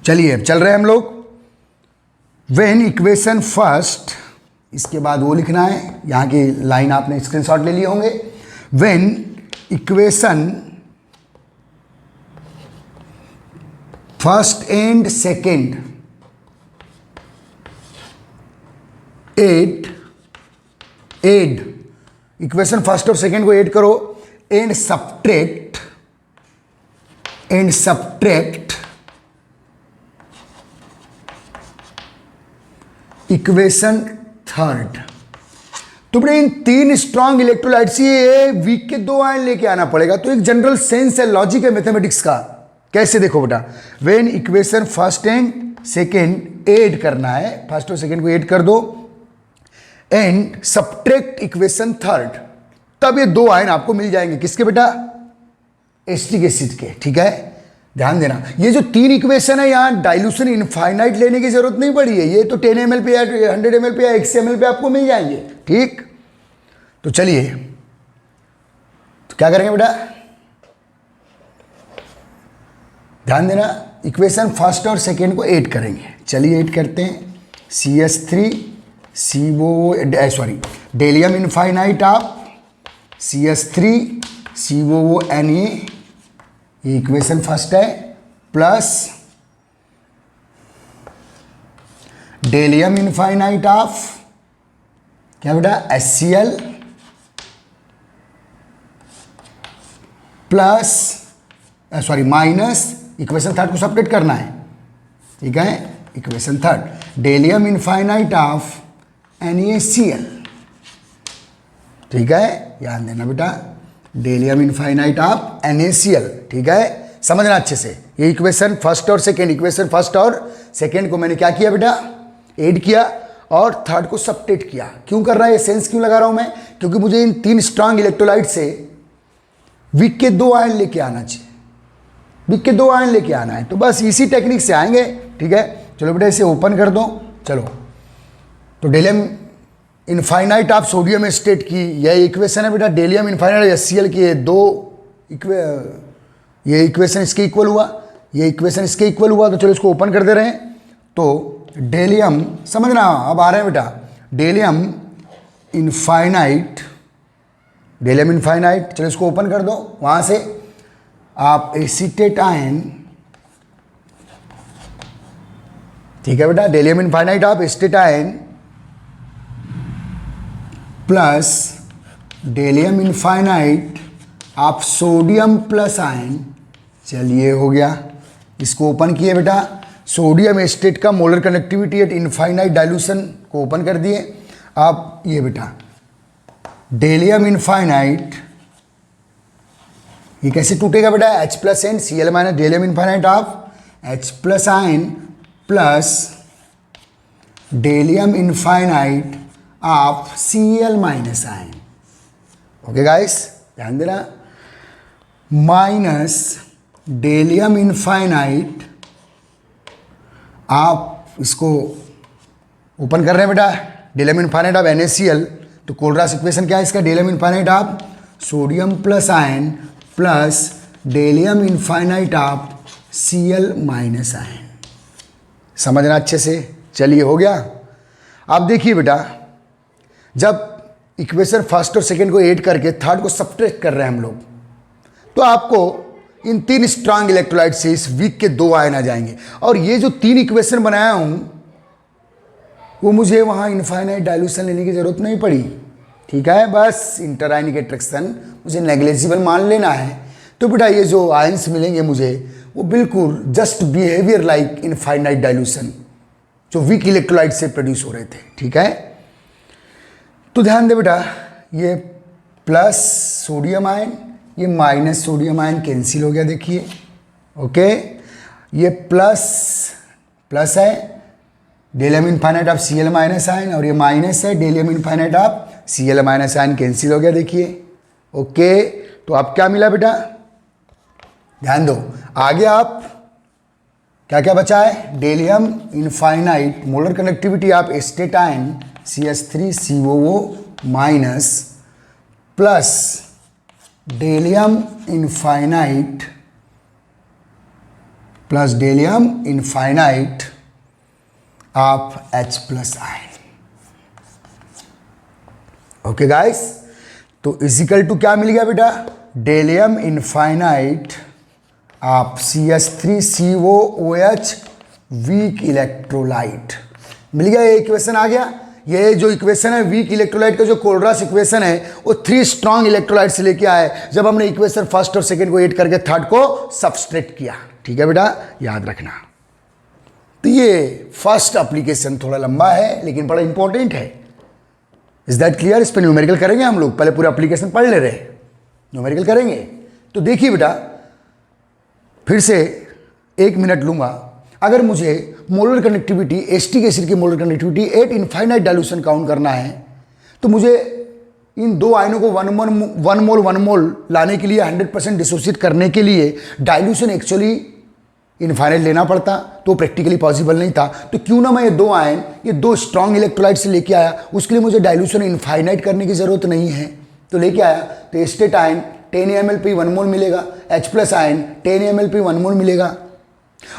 चलिए अब चल रहे हैं हम लोग। व्हेन इक्वेशन फर्स्ट, इसके बाद वो लिखना है, यहाँ की लाइन आपने स्क्रीनशॉट ले लिए होंगे। When equation first and second add equation first और सेकेंड को ऐड करो एंड सब्ट्रैक्ट इक्वेशन थर्ड। तो बेटा इन तीन स्ट्रॉन्ग इलेक्ट्रोलाइट से ये वीक के दो आयन लेके आना पड़ेगा। तो एक जनरल सेंस है, लॉजिक है मैथमेटिक्स का। कैसे देखो बेटा, when equation first and second add करना है, फर्स्ट और सेकेंड को ऐड कर दो एंड सब्ट्रैक्ट इक्वेशन थर्ड, तब ये दो आयन आपको मिल जाएंगे। किसके बेटा? एसिटिक एसिड के, ठीक है। ध्यान देना, ये जो तीन इक्वेशन है यहाँ डाइल्यूशन इनफाइनाइट लेने की जरूरत नहीं पड़ी है, ये तो 10 ml पे या 100 ml पे या 100 ml पे आपको मिल जाएंगे, ठीक। तो चलिए, तो क्या करेंगे बेटा, ध्यान देना, इक्वेशन फर्स्ट और सेकेंड को ऐड करेंगे। चलिए ऐड करते हैं। CH3 del m infinite of CH3 COONA, ये इक्वेशन फर्स्ट है, प्लस डेलियम इनफाइनाइट ऑफ क्या बेटा HCl plus minus equation third को सब्ट्रैक्ट करना है, ठीक है। Equation third del m infinite of NaCl, ठीक है, ध्यान देना बेटा, डेलियम इनफाइनाइट ऑफ NaCl, ठीक है। समझना अच्छे से, ये इक्वेशन फर्स्ट और सेकेंड, इक्वेशन फर्स्ट और सेकेंड को मैंने क्या किया बेटा, ऐड किया और थर्ड को सब्ट्रैक्ट किया। क्यों कर रहा है, सेंस क्यों लगा रहा हूं मैं, क्योंकि मुझे इन तीन स्ट्रॉन्ग इलेक्ट्रोलाइट से वीक के दो आयन लेके आना चाहिए, वीक के दो आयन लेके आना है। तो बस इसी टेक्निक से आएंगे, ठीक है। चलो बेटा इसे ओपन कर दो। चलो, तो डेलियम इनफाइनाइट ऑफ सोडियम एस्टेट की यह इक्वेशन है बेटा, डेलियम इनफाइनाइट HCl की ये इक्वेशन इसके इक्वल हुआ, ये इक्वेशन इसके इक्वल हुआ। तो चलो इसको ओपन कर दे रहे हैं। तो डेलियम, समझना अब आ रहे हैं बेटा, डेलियम इनफाइनाइट, चलो इसको ओपन कर दो। वहां से आप एसीटेट आयन, ठीक है बेटा, डेलियम infinite of acetate ion plus del m infinite of sodium plus ion, चलिए हो गया। इसको ओपन किए बेटा, सोडियम एस्टेट का molar connectivity at infinite dilution को ओपन कर दिए। अब ये बेटा डेलियम इनफाइनाइट, ये कैसे टूटेगा बेटा, H plus and Cl minus del m infinite of H plus ion plus del m infinite of Cl minus ion. Okay guys, ध्यान देना, माइनस डेलियम इनफाइनाइट, आप इसको ओपन कर रहे हैं बेटा, डेलियम इनफाइनाइट ऑफ NaCl। तो कोलरास इक्वेशन क्या है इसका, del m infinite of sodium plus ion plus del m infinite of Cl minus ion. समझना अच्छे से। चलिए हो गया। अब देखिए बेटा, जब इक्वेशन फर्स्ट और सेकेंड को ऐड करके थर्ड को सब्ट्रैक्ट कर रहे हैं हम लोग, तो आपको इन तीन स्ट्रॉन्ग इलेक्ट्रोलाइट से इस वीक के दो आयन आ जाएंगे। और ये जो तीन इक्वेशन बनाया हूं, वो मुझे वहाँ इनफाइनाइट डाइल्यूशन लेने की ज़रूरत नहीं पड़ी, ठीक है। बस इंटरआयनिक अट्रैक्शन मुझे नेग्लिजिबल मान लेना है। तो बेटा ये जो आयन्स मिलेंगे मुझे, वो बिल्कुल just behaviour like infinite dilution जो वीक इलेक्ट्रोलाइट से प्रोड्यूस हो रहे थे, ठीक है। तो ध्यान दे बेटा, ये प्लस सोडियम आयन, ये माइनस सोडियम आयन कैंसिल हो गया, देखिए। ओके, ये प्लस है डेलियम infinite of Cl minus ion, और ये माइनस है डेलियम infinite of Cl minus ion, cancel हो गया, देखिए। ओके, तो आप क्या मिला बेटा, ध्यान दो। आगे आप क्या क्या बचा है, डेलियम इनफाइनाइट मोलर कनेक्टिविटी आप एस्टेटाइन CH3COO minus plus del m infinite plus del m infinite आप H+आयन। ओके गाइस, तो इजिकल टू क्या मिल गया बेटा, डेलियम इनफाइनाइट आप CH3COOH वीक इलेक्ट्रोलाइट मिल गया। ये इक्वेशन आ गया। ये जो इक्वेशन है वीक इलेक्ट्रोलाइट का, जो कोलरास इक्वेशन है वो 3 स्ट्रॉन्ग इलेक्ट्रोलाइट से लेके आए जब हमने इक्वेशन फर्स्ट और सेकंड को ऐड करके थर्ड को सबस्ट्रेट किया। ठीक है बेटा, याद रखना। तो ये फर्स्ट एप्लीकेशन थोड़ा लंबा है लेकिन बड़ा इंपॉर्टेंट है। Is that clear? इस पर न्यूमेरिकल करेंगे हम लोग, पहले पूरा एप्लीकेशन पढ़ ले रहे, न्यूमेरिकल करेंगे। तो देखिए बेटा, फिर से 1 मिनट लूंगा। अगर मुझे मोलर कनेक्टिविटी एसिटिक एसिड की molar connectivity at infinite dilution count करना है तो मुझे इन 2 आयनों को 1 मोल लाने के लिए 100% डिसोसिएट करने के लिए डाइल्यूशन एक्चुअली इनफाइनाइट लेना पड़ता, तो प्रैक्टिकली पॉसिबल नहीं था। तो क्यों ना मैं ये 2 आयन, ये 2 स्ट्रॉन्ग इलेक्ट्रोलाइट से लेके आया, उसके लिए मुझे डाइल्यूशन इनफाइनाइट करने की जरूरत नहीं है। तो लेके आया तो एस्टेट आयन 10 ml 1 मोल मिलेगा, H+ आयन 10 ml 1 मोल मिलेगा।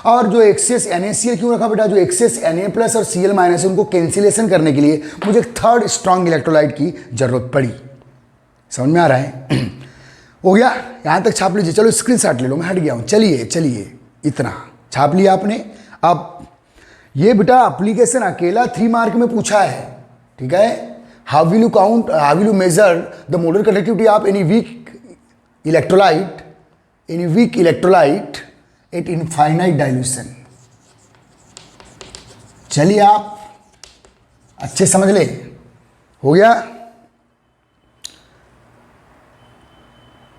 और जो एक्सेस NaCl क्यों रखा बेटा, जो एक्सेस Na+ और Cl- है उनको कैंसिलेशन करने के लिए मुझे थर्ड स्ट्रॉन्ग इलेक्ट्रोलाइट की जरूरत पड़ी। समझ में आ रहा है? हो गया, यहाँ तक छाप लीजिए। चलो स्क्रीनशॉट ले लो, मैं हट गया हूँ। चलिए इतना छाप लिया आपने। अब ये बेटा एप्लीकेशन अकेला 3 मार्क में पूछा है। ठीक है, how will you measure the molar connectivity of any weak electrolyte at infinite dilution. चलिए आप अच्छे समझ ले। हो गया?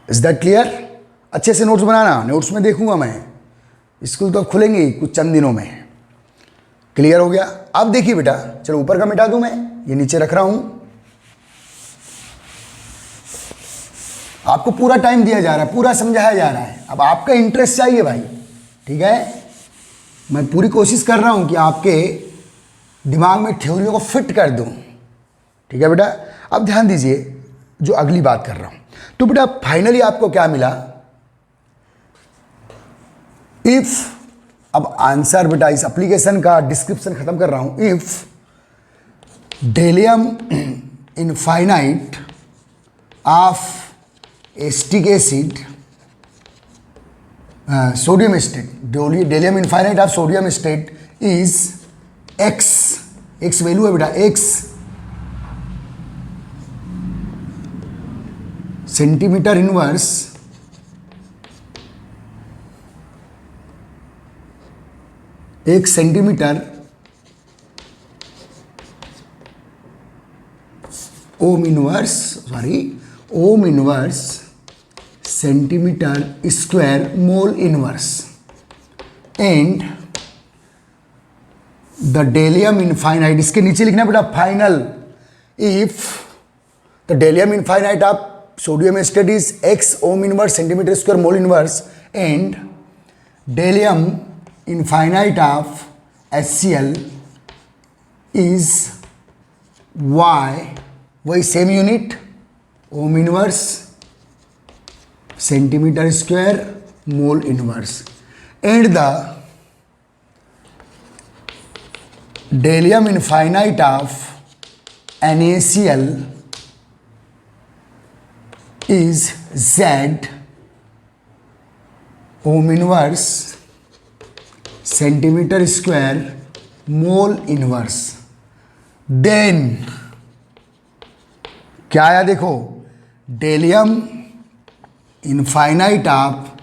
Is that clear? अच्छे से नोट्स बनाना, नोट्स में देखूंगा मैं। स्कूल तो अब खुलेंगे ही कुछ चंद दिनों में। क्लियर हो गया? अब देखिए बेटा, चलो ऊपर का मिटा दूं मैं, ये नीचे रख रहा हूं। आपको पूरा टाइम दिया जा रहा है, पूरा समझाया जा रहा है। अब आपका इंटरेस्ट चाहिए भाई। ठीक है, मैं पूरी कोशिश कर रहा हूं कि आपके दिमाग में थ्योरियों को फिट कर दूं। ठीक है बेटा, अब ध्यान दीजिए जो अगली बात कर रहा हूं। तो बेटा फाइनली आपको क्या मिला, इफ, अब आंसर बेटा इस एप्लीकेशन का डिस्क्रिप्शन खत्म कर रहा हूं। If del m infinite of acetic acid sodium acetate, del m infinite of sodium acetate is X value है बेटा एक्स सेंटीमीटर इनवर्स एक centimetre ohm inverse centimetre square mole inverse and the डेलियम infinite, इसके नीचे लिखना बेटा final, if the डेलियम infinite of sodium acetate is X ohm inverse centimetre square mole inverse and del m infinite of HCl is y, वही same unit ohm inverse centimetre square mole inverse and the डेलियम infinite of NaCl is Z ohm inverse centimetre square mole inverse. Then क्या आया देखो, डेलियम infinite of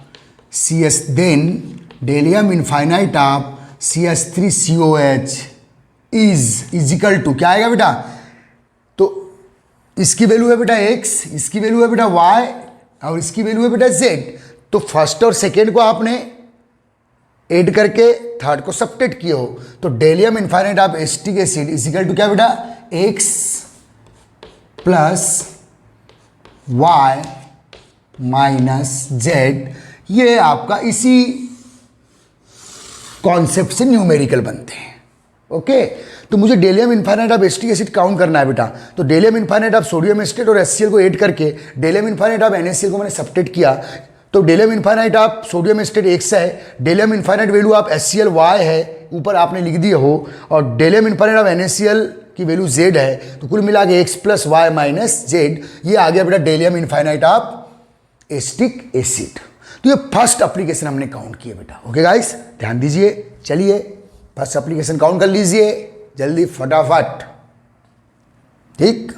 CS, then डेलियम infinite of CH3COH is equal to क्या आएगा बेटा, तो इसकी वैल्यू है बेटा x, इसकी वैल्यू है बेटा y और इसकी वैल्यू है बेटा z। तो फर्स्ट और सेकेंड को आपने ऐड करके थर्ड को सब्ट्रैक्ट किए हो, तो डेलियम infinite of acetic acid equal to क्या बेटा x plus y minus z, ये आपका इसी कॉन्सेप्ट से न्यूमेरिकल बनते हैं। ओके, तो मुझे डेलियम infinite of acetic acid count करना है बेटा। तो डेलियम इनफाइनाइट ऑफ सोडियम एसिटेट और HCl को ऐड करके डेलियम इनफाइनाइट ऑफ NaCl को मैंने सब्ट्रैक्ट किया, तो डेलियम infinite of sodium acetate x है, डेलियम infinite value of HCl y है, ऊपर आपने लिख दिए हो, और डेलियम इनफाइनाइट ऑफ NaCl की वैल्यू z है, तो कुल मिला के x plus y minus z, ये आ गया बेटा डेलियम इनफाइनाइट ऑफ एसिटिक एसिड। तो ये फर्स्ट एप्लीकेशन हमने काउंट किया बेटा। ओके गाइस, ध्यान दीजिए। चलिए फर्स्ट एप्लीकेशन काउंट कर लीजिए जल्दी फटाफट, ठीक।